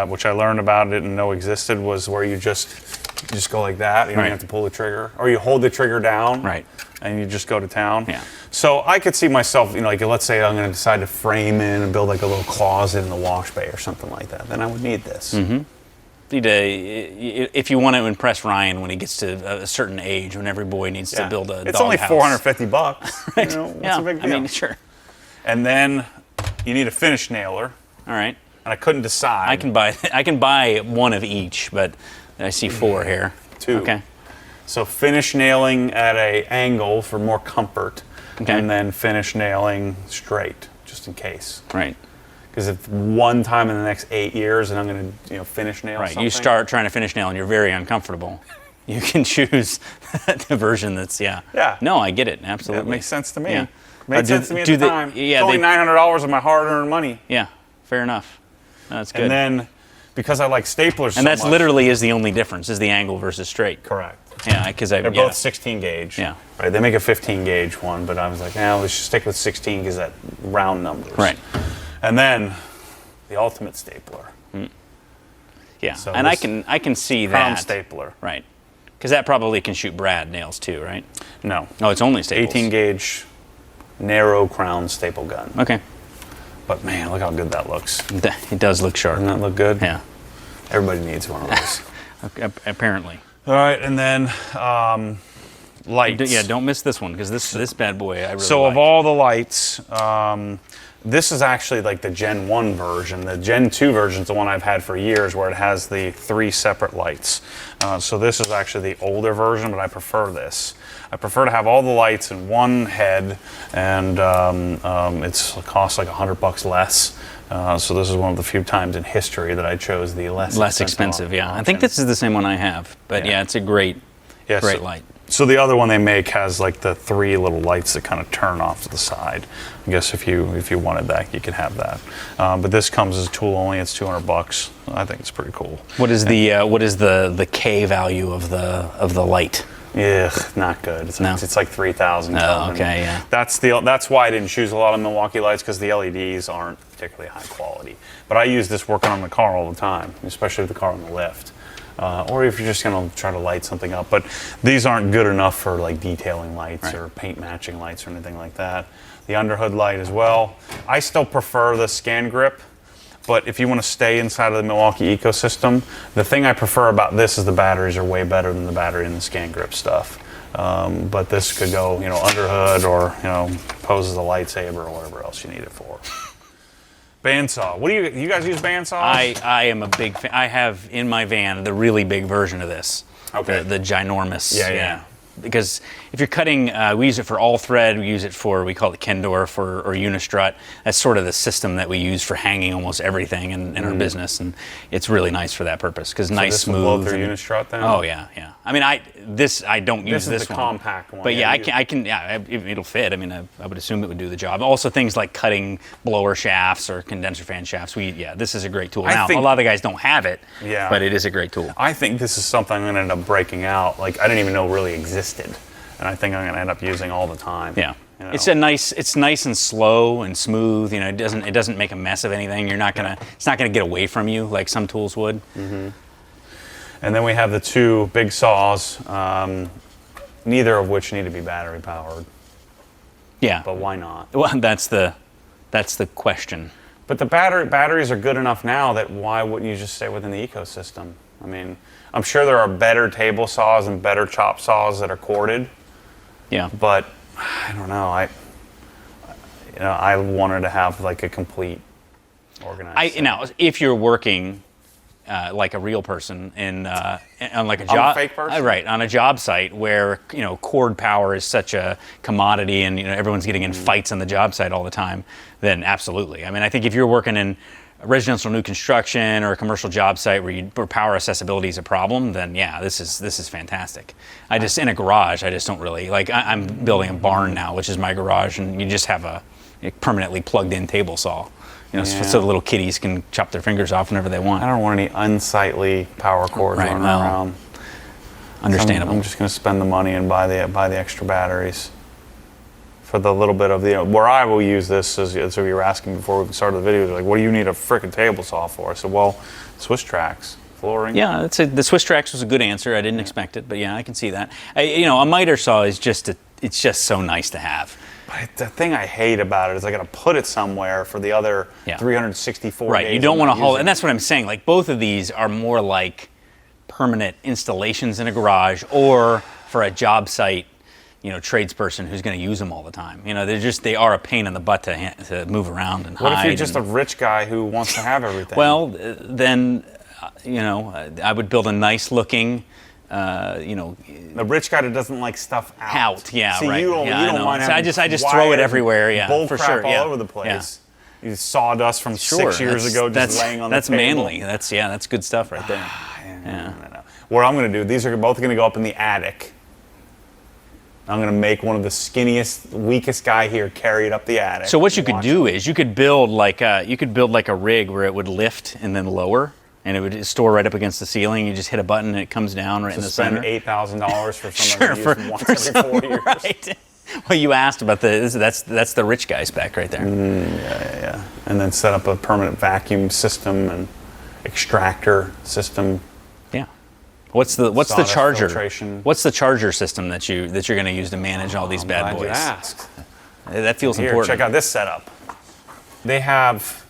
[SPEAKER 1] which I learned about it and know existed, was where you just go like that. You don't have to pull the trigger, or you hold the trigger down.
[SPEAKER 2] Right.
[SPEAKER 1] And you just go to town.
[SPEAKER 2] Yeah.
[SPEAKER 1] So I could see myself, like let's say I'm going to decide to frame in and build like a little closet in the wash bay or something like that. Then I would need this.
[SPEAKER 2] Mm-hmm. If you want to impress Ryan when he gets to a certain age, when every boy needs to build a
[SPEAKER 1] It's only $450.
[SPEAKER 2] Right.
[SPEAKER 1] What's a big deal?
[SPEAKER 2] I mean, sure.
[SPEAKER 1] And then you need a finish nailer.
[SPEAKER 2] All right.
[SPEAKER 1] And I couldn't decide.
[SPEAKER 2] I can buy one of each, but I see 4 here.
[SPEAKER 1] 2.
[SPEAKER 2] Okay.
[SPEAKER 1] So finish nailing at an angle for more comfort, and then finish nailing straight, just in case.
[SPEAKER 2] Right.
[SPEAKER 1] Because if one time in the next 8 years, and I'm going to finish nail something.
[SPEAKER 2] You start trying to finish nail, and you're very uncomfortable. You can choose the version that's
[SPEAKER 1] Yeah.
[SPEAKER 2] No, I get it absolutely.
[SPEAKER 1] That makes sense to me.
[SPEAKER 2] Yeah.
[SPEAKER 1] Made sense to me at the time. It's only $900 of my hard-earned money.
[SPEAKER 2] Yeah. Fair enough. That's good.
[SPEAKER 1] And then, because I like staplers so
[SPEAKER 2] and that's
[SPEAKER 1] much,
[SPEAKER 2] literally is the only difference, is the angle versus straight.
[SPEAKER 1] Correct.
[SPEAKER 2] Yeah, because
[SPEAKER 1] they're both 16 gauge.
[SPEAKER 2] Yeah.
[SPEAKER 1] Right. They make a 15 gauge one, but I was like, let's just stick with 16 because that round numbers.
[SPEAKER 2] Right.
[SPEAKER 1] And then the ultimate stapler.
[SPEAKER 2] Yeah.
[SPEAKER 1] So
[SPEAKER 2] and I can see
[SPEAKER 1] crown
[SPEAKER 2] that.
[SPEAKER 1] stapler.
[SPEAKER 2] Right. Because that probably can shoot brad nails too, right?
[SPEAKER 1] No.
[SPEAKER 2] No, it's only staples.
[SPEAKER 1] 18 gauge narrow crown staple gun.
[SPEAKER 2] Okay.
[SPEAKER 1] But man, look how good that looks.
[SPEAKER 2] It does look sharp.
[SPEAKER 1] Doesn't that look good?
[SPEAKER 2] Yeah.
[SPEAKER 1] Everybody needs one of those.
[SPEAKER 2] Apparently.
[SPEAKER 1] All right, and then lights.
[SPEAKER 2] Yeah, don't miss this one, because this bad boy I really
[SPEAKER 1] So
[SPEAKER 2] like.
[SPEAKER 1] of all the lights, this is actually like the Gen 1 version. The Gen 2 version is the one I've had for years, where it has the 3 separate lights. So this is actually the older version, but I prefer this. I prefer to have all the lights in one head, and it costs like $100 less. So this is one of the few times in history that I chose the less
[SPEAKER 2] expensive. Yeah,
[SPEAKER 1] option.
[SPEAKER 2] I think this is the same one I have, but yeah, it's a great light.
[SPEAKER 1] So the other one they make has like the 3 little lights that kind of turn off to the side. I guess if you wanted that, you could have that. But this comes as tool only. It's $200. I think it's pretty cool.
[SPEAKER 2] What is the K value of the light?
[SPEAKER 1] Yeah, not good. It's like 3,000.
[SPEAKER 2] Oh, okay, yeah.
[SPEAKER 1] That's why I didn't choose a lot of Milwaukee lights, because the LEDs aren't particularly high quality. But I use this working on the car all the time, especially with the car on the lift. Or if you're just going to try to light something up. But these aren't good enough for like detailing lights or paint matching lights or anything like that. The underhood light as well. I still prefer the Scan Grip. But if you want to stay inside of the Milwaukee ecosystem, the thing I prefer about this is the batteries are way better than the battery in the Scan Grip stuff. But this could go, underhood, or pose as a lightsaber, or whatever else you need it for. Bandsaw. What do you guys use bandsaws?
[SPEAKER 2] I am a big fan. I have in my van the really big version of this.
[SPEAKER 1] Okay.
[SPEAKER 2] The ginormous.
[SPEAKER 1] Yeah.
[SPEAKER 2] Because if you're cutting, we use it for all thread. We use it we call it Kendorf or Unistrut. That's sort of the system that we use for hanging almost everything in our business, and it's really nice for that purpose. Because
[SPEAKER 1] this
[SPEAKER 2] smooth.
[SPEAKER 1] Will blow through Unistrut then?
[SPEAKER 2] Oh yeah. I mean, I don't use this
[SPEAKER 1] is the
[SPEAKER 2] one.
[SPEAKER 1] compact one.
[SPEAKER 2] But yeah, I can. Yeah, it'll fit. I mean, I would assume it would do the job. Also, things like cutting blower shafts or condenser fan shafts. This is a great tool. Now, a lot of the guys don't have it.
[SPEAKER 1] Yeah.
[SPEAKER 2] But it is a great tool.
[SPEAKER 1] I think this is something I'm going to end up breaking out. Like I didn't even know really existed, and I think I'm going to end up using all the time.
[SPEAKER 2] Yeah. It's nice and slow and smooth. It doesn't make a mess of anything. It's not gonna get away from you like some tools would.
[SPEAKER 1] Mm-hmm. And then we have the 2 big saws, neither of which need to be battery powered.
[SPEAKER 2] Yeah.
[SPEAKER 1] But why not?
[SPEAKER 2] Well, that's the question.
[SPEAKER 1] But the batteries are good enough now that why wouldn't you just stay within the ecosystem? I mean, I'm sure there are better table saws and better chop saws that are corded.
[SPEAKER 2] Yeah.
[SPEAKER 1] But I don't know. I wanted to have like a complete organized set.
[SPEAKER 2] Now, if you're working like a real person on like a job,
[SPEAKER 1] I'm a fake person.
[SPEAKER 2] Right, on a job site where cord power is such a commodity, and everyone's getting in fights on the job site all the time, then absolutely. I mean, I think if you're working in residential new construction or a commercial job site where power accessibility is a problem, then yeah, this is fantastic. In a garage, I just don't really like. I'm building a barn now, which is my garage, and you just have a permanently plugged in table saw, so the little kiddies can chop their fingers off whenever they want.
[SPEAKER 1] I don't want any unsightly power cords running around.
[SPEAKER 2] Understandable.
[SPEAKER 1] So I'm just going to spend the money and buy the extra batteries. For the little bit of where I will use this, as you were asking before we started the video, like, what do you need a frickin' table saw for? I said, well, Swiss tracks, flooring.
[SPEAKER 2] Yeah, the Swiss tracks was a good answer. I didn't expect it, but yeah, I can see that. A miter saw is it's just so nice to have.
[SPEAKER 1] But the thing I hate about it is I got to put it somewhere for the other 364
[SPEAKER 2] right,
[SPEAKER 1] days.
[SPEAKER 2] you don't want to haul it, and that's what I'm saying. Like, both of these are more like permanent installations in a garage or for a job site. Tradesperson who's going to use them all the time. They are a pain in the butt to move around and hide.
[SPEAKER 1] What if you're just a rich guy who wants to have everything?
[SPEAKER 2] Well, then, I would build a nice looking,
[SPEAKER 1] the rich guy that doesn't like stuff out.
[SPEAKER 2] Yeah,
[SPEAKER 1] See,
[SPEAKER 2] right.
[SPEAKER 1] you don't mind
[SPEAKER 2] so
[SPEAKER 1] having
[SPEAKER 2] I just throw it everywhere. Yeah,
[SPEAKER 1] bull
[SPEAKER 2] for
[SPEAKER 1] crap
[SPEAKER 2] sure.
[SPEAKER 1] all over the place. Yeah. You sawdust from 6 years ago just laying on the table.
[SPEAKER 2] That's manly. That's good stuff right there.
[SPEAKER 1] No. What I'm going to do, these are both going to go up in the attic. I'm going to make one of the skinniest, weakest guy here carry it up the attic.
[SPEAKER 2] So what you could do is you could build like a rig where it would lift and then lower, and it would store right up against the ceiling. You just hit a button and it comes down right in the center.
[SPEAKER 1] Spend $8,000 for someone to use them once every 4 years.
[SPEAKER 2] Right. Well, you asked about that's the rich guy spec right there.
[SPEAKER 1] Yeah. And then set up a permanent vacuum system and extractor system.
[SPEAKER 2] Yeah. What's the charger?
[SPEAKER 1] Filtration.
[SPEAKER 2] What's the charger system that you're going to use to manage all these bad boys?
[SPEAKER 1] You asked.
[SPEAKER 2] That feels
[SPEAKER 1] Here,
[SPEAKER 2] important.
[SPEAKER 1] check out this setup. They have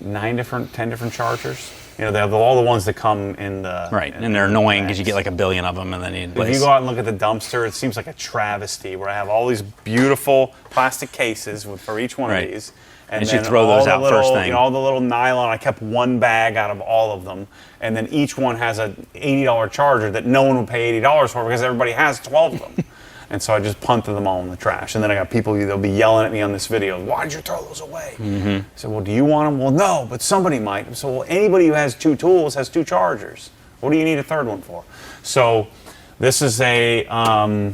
[SPEAKER 1] 10 different chargers. They have all the ones that come in the
[SPEAKER 2] right, and they're annoying because you get like a billion of them, and then
[SPEAKER 1] if you go out and look at the dumpster, it seems like a travesty where I have all these beautiful plastic cases for each one of these.
[SPEAKER 2] And you should throw those out first thing.
[SPEAKER 1] All the little nylon, I kept one bag out of all of them. And then each one has an $80 charger that no one would pay $80 for because everybody has 12 of them. And so I just punted them all in the trash. And then I got people, they'll be yelling at me on this video, why'd you throw those away? Mm-hmm. I said, well, do you want them? Well, no, but somebody might. So, well, anybody who has 2 tools has 2 chargers. What do you need a third one for? So this is a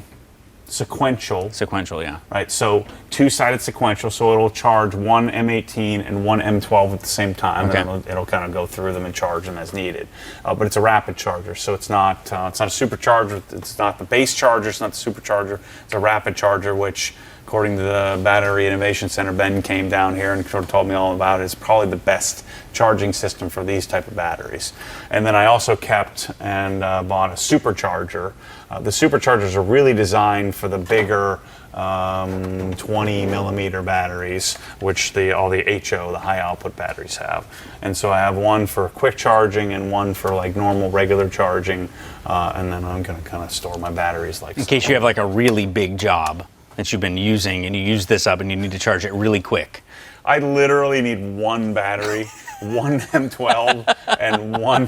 [SPEAKER 1] sequential.
[SPEAKER 2] Sequential, yeah.
[SPEAKER 1] Right, so 2-sided sequential, so it'll charge one M18 and one M12 at the same time.
[SPEAKER 2] Okay.
[SPEAKER 1] And it'll kind of go through them and charge them as needed. But it's a rapid charger, so it's not a supercharger. It's not the base charger. It's not the supercharger. It's a rapid charger, which, according to the Battery Innovation Center, Ben came down here and sort of told me all about it. It's probably the best charging system for these type of batteries. And then I also kept and bought a supercharger. The superchargers are really designed for the bigger 20 millimeter batteries, which all the HO, the high output batteries have. And so I have one for quick charging and one for like normal regular charging. And then I'm going to kind of store my batteries like
[SPEAKER 2] in case you have like a really big job that you've been using and you use this up and you need to charge it really quick.
[SPEAKER 1] I literally need one battery, one M12 and one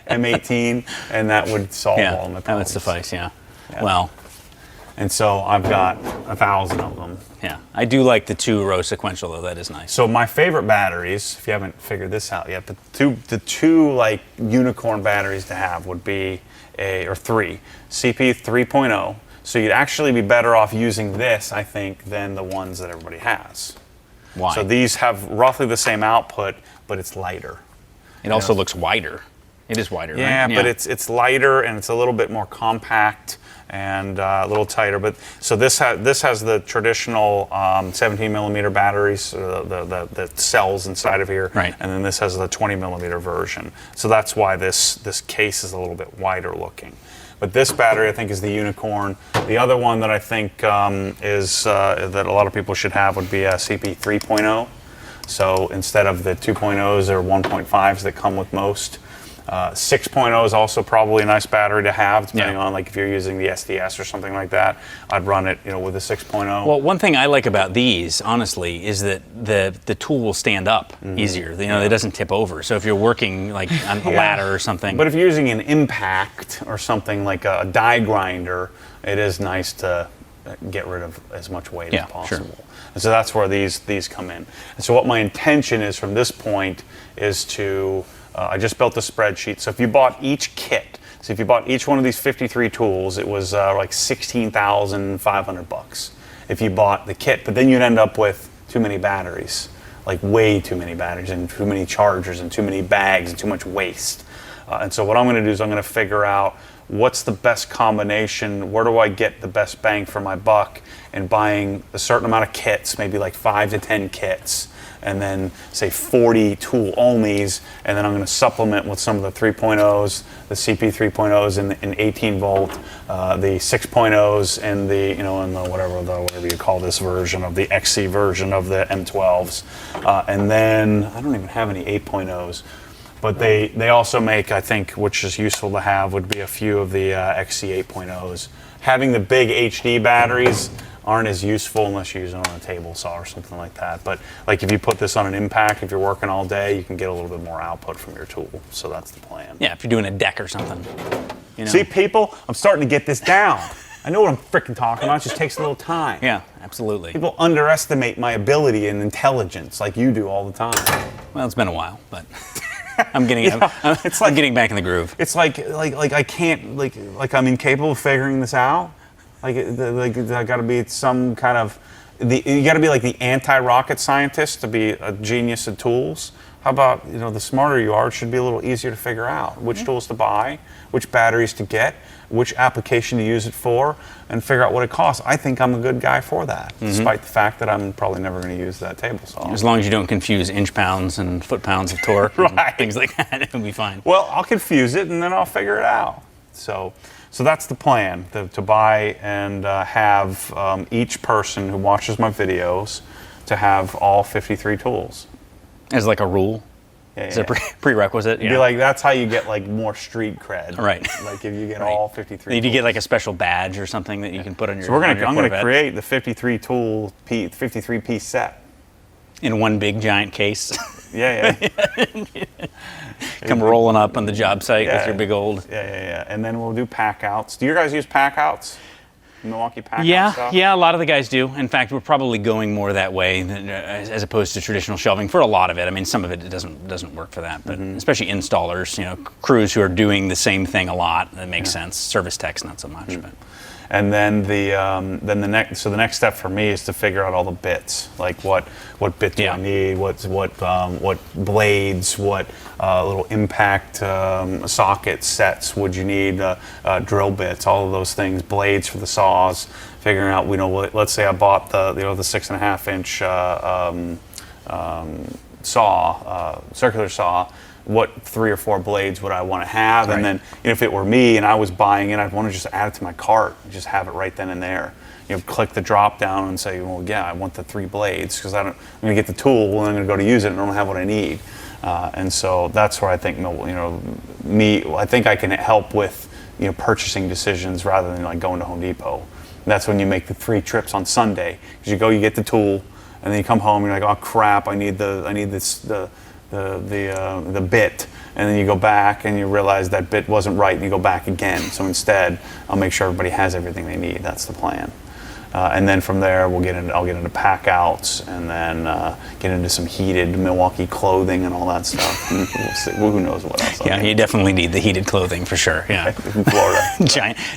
[SPEAKER 1] M18, and that would solve all my problems.
[SPEAKER 2] That would suffice, yeah. Well,
[SPEAKER 1] and so I've got 1,000 of them.
[SPEAKER 2] Yeah, I do like the 2-row sequential though. That is nice.
[SPEAKER 1] So my favorite batteries, if you haven't figured this out yet, the two like unicorn batteries to have would be 3 CP 3.0. So you'd actually be better off using this, I think, than the ones that everybody has.
[SPEAKER 2] Why?
[SPEAKER 1] So these have roughly the same output, but it's lighter.
[SPEAKER 2] It also looks wider. It is wider,
[SPEAKER 1] yeah,
[SPEAKER 2] right? Yeah,
[SPEAKER 1] but it's lighter and it's a little bit more compact and a little tighter. But so this has the traditional 17 millimeter batteries, the cells inside of here,
[SPEAKER 2] right?
[SPEAKER 1] And then this has the 20 millimeter version. So that's why this case is a little bit wider looking. But this battery, I think, is the unicorn. The other one that I think is that a lot of people should have would be a CP 3.0. So instead of the 2.0s or 1.5s that come with most, 6.0 is also probably a nice battery to have, depending on like if you're using the SDS or something like that. I'd run it, with a 6.0.
[SPEAKER 2] Well, one thing I like about these, honestly, is that the tool will stand up easier. It doesn't tip over. So if you're working like on a ladder or something.
[SPEAKER 1] But if you're using an impact or something like a die grinder, it is nice to get rid of as much weight as possible. Sure. And so that's where these come in. And so what my intention is from this point is to, I just built a spreadsheet. So if you bought each kit, so if you bought each one of these 53 tools, it was like $16,500 if you bought the kit. But then you'd end up with too many batteries, like way too many batteries and too many chargers and too many bags and too much waste. And so what I'm going to do is I'm going to figure out what's the best combination, where do I get the best bang for my buck in buying a certain amount of kits, maybe like 5 to 10 kits, and then say 40 tool onlys, and then I'm going to supplement with some of the 3.0s, the CP 3.0s in 18 volt, the 6.0s and the, and the whatever you call this version of the XC version of the M12s. And then I don't even have any 8.0s. But they also make, I think, which is useful to have, would be a few of the XC 8.0s. Having the big HD batteries aren't as useful unless you use it on a table saw or something like that. But like if you put this on an impact, if you're working all day, you can get a little bit more output from your tool. So that's the plan.
[SPEAKER 2] Yeah, if you're doing a deck or something.
[SPEAKER 1] See, people, I'm starting to get this down. I know what I'm freaking talking about. It just takes a little time.
[SPEAKER 2] Yeah, absolutely.
[SPEAKER 1] People underestimate my ability and intelligence like you do all the time.
[SPEAKER 2] Well, it's been a while, but... I'm getting back in the groove.
[SPEAKER 1] It's like I can't like I'm incapable of figuring this out. I got to be some kind of you got to be like the anti-rocket scientist to be a genius at tools. How about the smarter you are, it should be a little easier to figure out which tools to buy, which batteries to get, which application to use it for, and figure out what it costs. I think I'm a good guy for that, despite the fact that I'm probably never going to use that table saw.
[SPEAKER 2] As long as you don't confuse inch pounds and foot pounds of torque and things like that, it'll be fine.
[SPEAKER 1] Well, I'll confuse it and then I'll figure it out. So that's the plan, to buy and have each person who watches my videos to have all 53 tools.
[SPEAKER 2] As like a rule? Is it a prerequisite?
[SPEAKER 1] It'd be like, that's how you get like more street cred.
[SPEAKER 2] Right.
[SPEAKER 1] Like if you get all 53
[SPEAKER 2] If you get like a special badge or something that you can put on your
[SPEAKER 1] So I'm going to create the 53 piece set.
[SPEAKER 2] In one big giant case.
[SPEAKER 1] Yeah.
[SPEAKER 2] Come rolling up on the job site with your big old...
[SPEAKER 1] Yeah. And then we'll do pack outs. Do you guys use pack outs? Milwaukee pack out stuff?
[SPEAKER 2] Yeah, a lot of the guys do. In fact, we're probably going more that way as opposed to traditional shelving for a lot of it. I mean, some of it doesn't work for that, but especially installers, crews who are doing the same thing a lot, that makes sense. Service techs, not so much. But.
[SPEAKER 1] And then the next step for me is to figure out all the bits, like what bit do I need, what blades, what little impact socket sets would you need, drill bits, all of those things, blades for the saws. Figuring out, let's say I bought the 6.5 inch saw, circular saw. What 3 or 4 blades would I want to have? Right. And then if it were me and I was buying it, I'd want to just add it to my cart, just have it right then and there. Click the drop down and say, well, yeah, I want the 3 blades because I'm going to get the tool and I'm going to go to use it and I don't have what I need. And so that's where I think, I think I can help with, purchasing decisions rather than like going to Home Depot. And that's when you make the 3 trips on Sunday because you get the tool and then you come home and you're like, oh crap, I need the bit, and then you go back and you realize that bit wasn't right and you go back again. So instead, I'll make sure everybody has everything they need. That's the plan. And then from there, I'll get into pack outs and then get into some heated Milwaukee clothing and all that stuff. And we'll see. Who knows what else?
[SPEAKER 2] Yeah, you definitely need the heated clothing for sure. Yeah,
[SPEAKER 1] in Florida.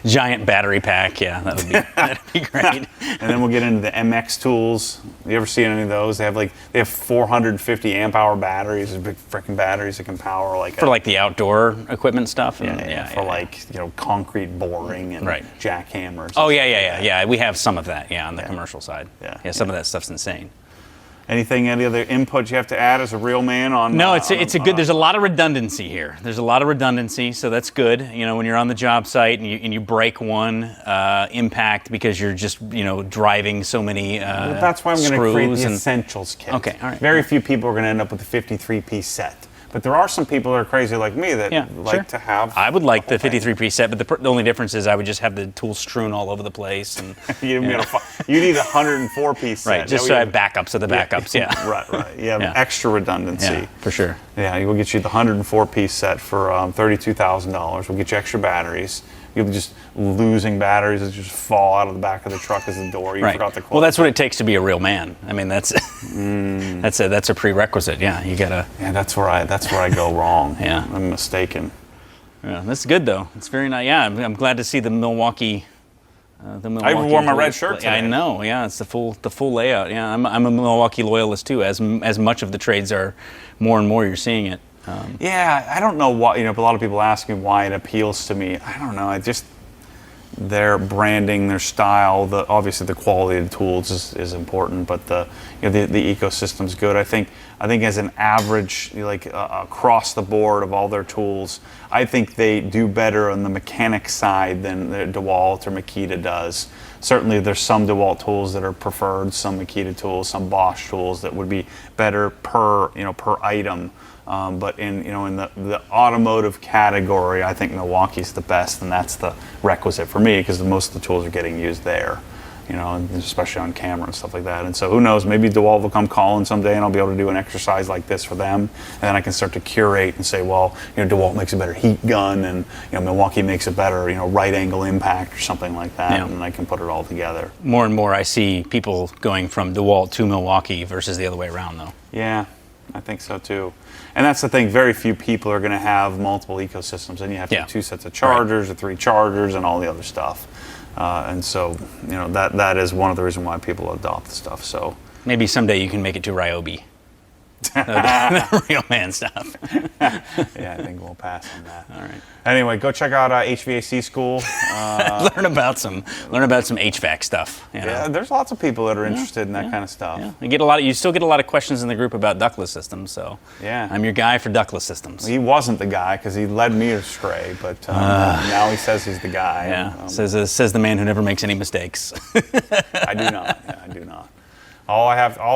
[SPEAKER 2] giant battery pack. Yeah, that'd be great.
[SPEAKER 1] And then we'll get into the MX tools. You ever seen any of those? They have 450 amp hour batteries. These big freaking batteries that can power
[SPEAKER 2] like the outdoor equipment stuff.
[SPEAKER 1] For concrete boring and jackhammers.
[SPEAKER 2] Oh yeah. We have some of that. Yeah, on the commercial side. Yeah, some of that stuff's insane.
[SPEAKER 1] Any other input you have to add as a real man on?
[SPEAKER 2] No, it's a good. There's a lot of redundancy here. There's a lot of redundancy, so that's good. You know, when you're on the job site and you break one impact because you're just driving so many
[SPEAKER 1] well, that's why I'm going to create the essentials kit.
[SPEAKER 2] Okay, all right.
[SPEAKER 1] Very few people are going to end up with a 53-piece set. But there are some people that are crazy like me that like to have.
[SPEAKER 2] I would like the 53-piece set, but the only difference is I would just have the tools strewn all over the place. And
[SPEAKER 1] you need a 104-piece set.
[SPEAKER 2] Right, just so I have backups of the backups. Yeah.
[SPEAKER 1] Right. You have extra redundancy.
[SPEAKER 2] Yeah, for sure.
[SPEAKER 1] Yeah, we'll get you the 104-piece set for $32,000. We'll get you extra batteries. You'll be just losing batteries that just fall out of the back of the truck as the door. You forgot to close.
[SPEAKER 2] Well, that's what it takes to be a real man. I mean, that's that's a prerequisite. Yeah, you gotta.
[SPEAKER 1] Yeah, that's where I go wrong.
[SPEAKER 2] Yeah,
[SPEAKER 1] I'm mistaken.
[SPEAKER 2] Yeah, that's good though. It's very nice. Yeah, I'm glad to see the Milwaukee.
[SPEAKER 1] I even wore my red shirt today.
[SPEAKER 2] I know. Yeah, it's the full layout. Yeah, I'm a Milwaukee loyalist too. As much of the trades are, more and more you're seeing it.
[SPEAKER 1] Yeah, I don't know why. A lot of people ask me why it appeals to me. I don't know. Their branding, their style. Obviously the quality of the tools is important, but the ecosystem's good. I think as an average, across the board of all their tools, I think they do better on the mechanic side than DeWalt or Makita does. Certainly, there's some DeWalt tools that are preferred, some Makita tools, some Bosch tools that would be better per item. But in the automotive category, I think Milwaukee's the best, and that's the requisite for me because most of the tools are getting used there, especially on camera and stuff like that. And so who knows, maybe DeWalt will come calling someday and I'll be able to do an exercise like this for them. And then I can start to curate and say, well, DeWalt makes a better heat gun and Milwaukee makes a better right angle impact or something like that, and I can put it all together.
[SPEAKER 2] More and more I see people going from DeWalt to Milwaukee versus the other way around though.
[SPEAKER 1] Yeah, I think so too. And that's the thing, very few people are going to have multiple ecosystems, and you have to have 2 sets of chargers or 3 chargers and all the other stuff. And so, that is one of the reasons why people adopt the stuff. So
[SPEAKER 2] maybe someday you can make it to Ryobi. The real man stuff.
[SPEAKER 1] Yeah, I think we'll pass on that.
[SPEAKER 2] All right.
[SPEAKER 1] Anyway, go check out HVAC School.
[SPEAKER 2] learn about some HVAC stuff.
[SPEAKER 1] Yeah, there's lots of people that are interested in that kind of stuff.
[SPEAKER 2] Yeah. You still get a lot of questions in the group about ductless systems. So I'm your guy for ductless systems.
[SPEAKER 1] He wasn't the guy because he led me astray, but now he says he's the guy.
[SPEAKER 2] Yeah, says the man who never makes any mistakes.
[SPEAKER 1] I do not. Yeah, I do not. All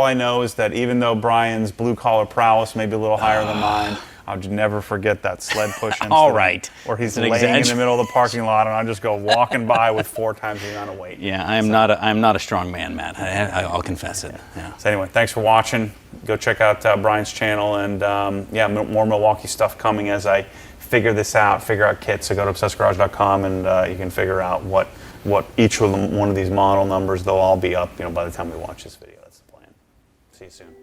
[SPEAKER 1] I know is that even though Bryan's blue-collar prowess may be a little higher than mine, I'll never forget that sled push incident.
[SPEAKER 2] All right.
[SPEAKER 1] Or he's laying in the middle of the parking lot and I just go walking by with 4 times the amount of weight.
[SPEAKER 2] Yeah, I'm not a strong man, Matt. I'll confess it. Yeah.
[SPEAKER 1] So anyway, thanks for watching. Go check out Bryan's channel and more Milwaukee stuff coming as I figure out kits. So go to obsessgarage.com and you can figure out what each one of these model numbers, they'll all be up by the time we watch this video. That's the plan. See you soon.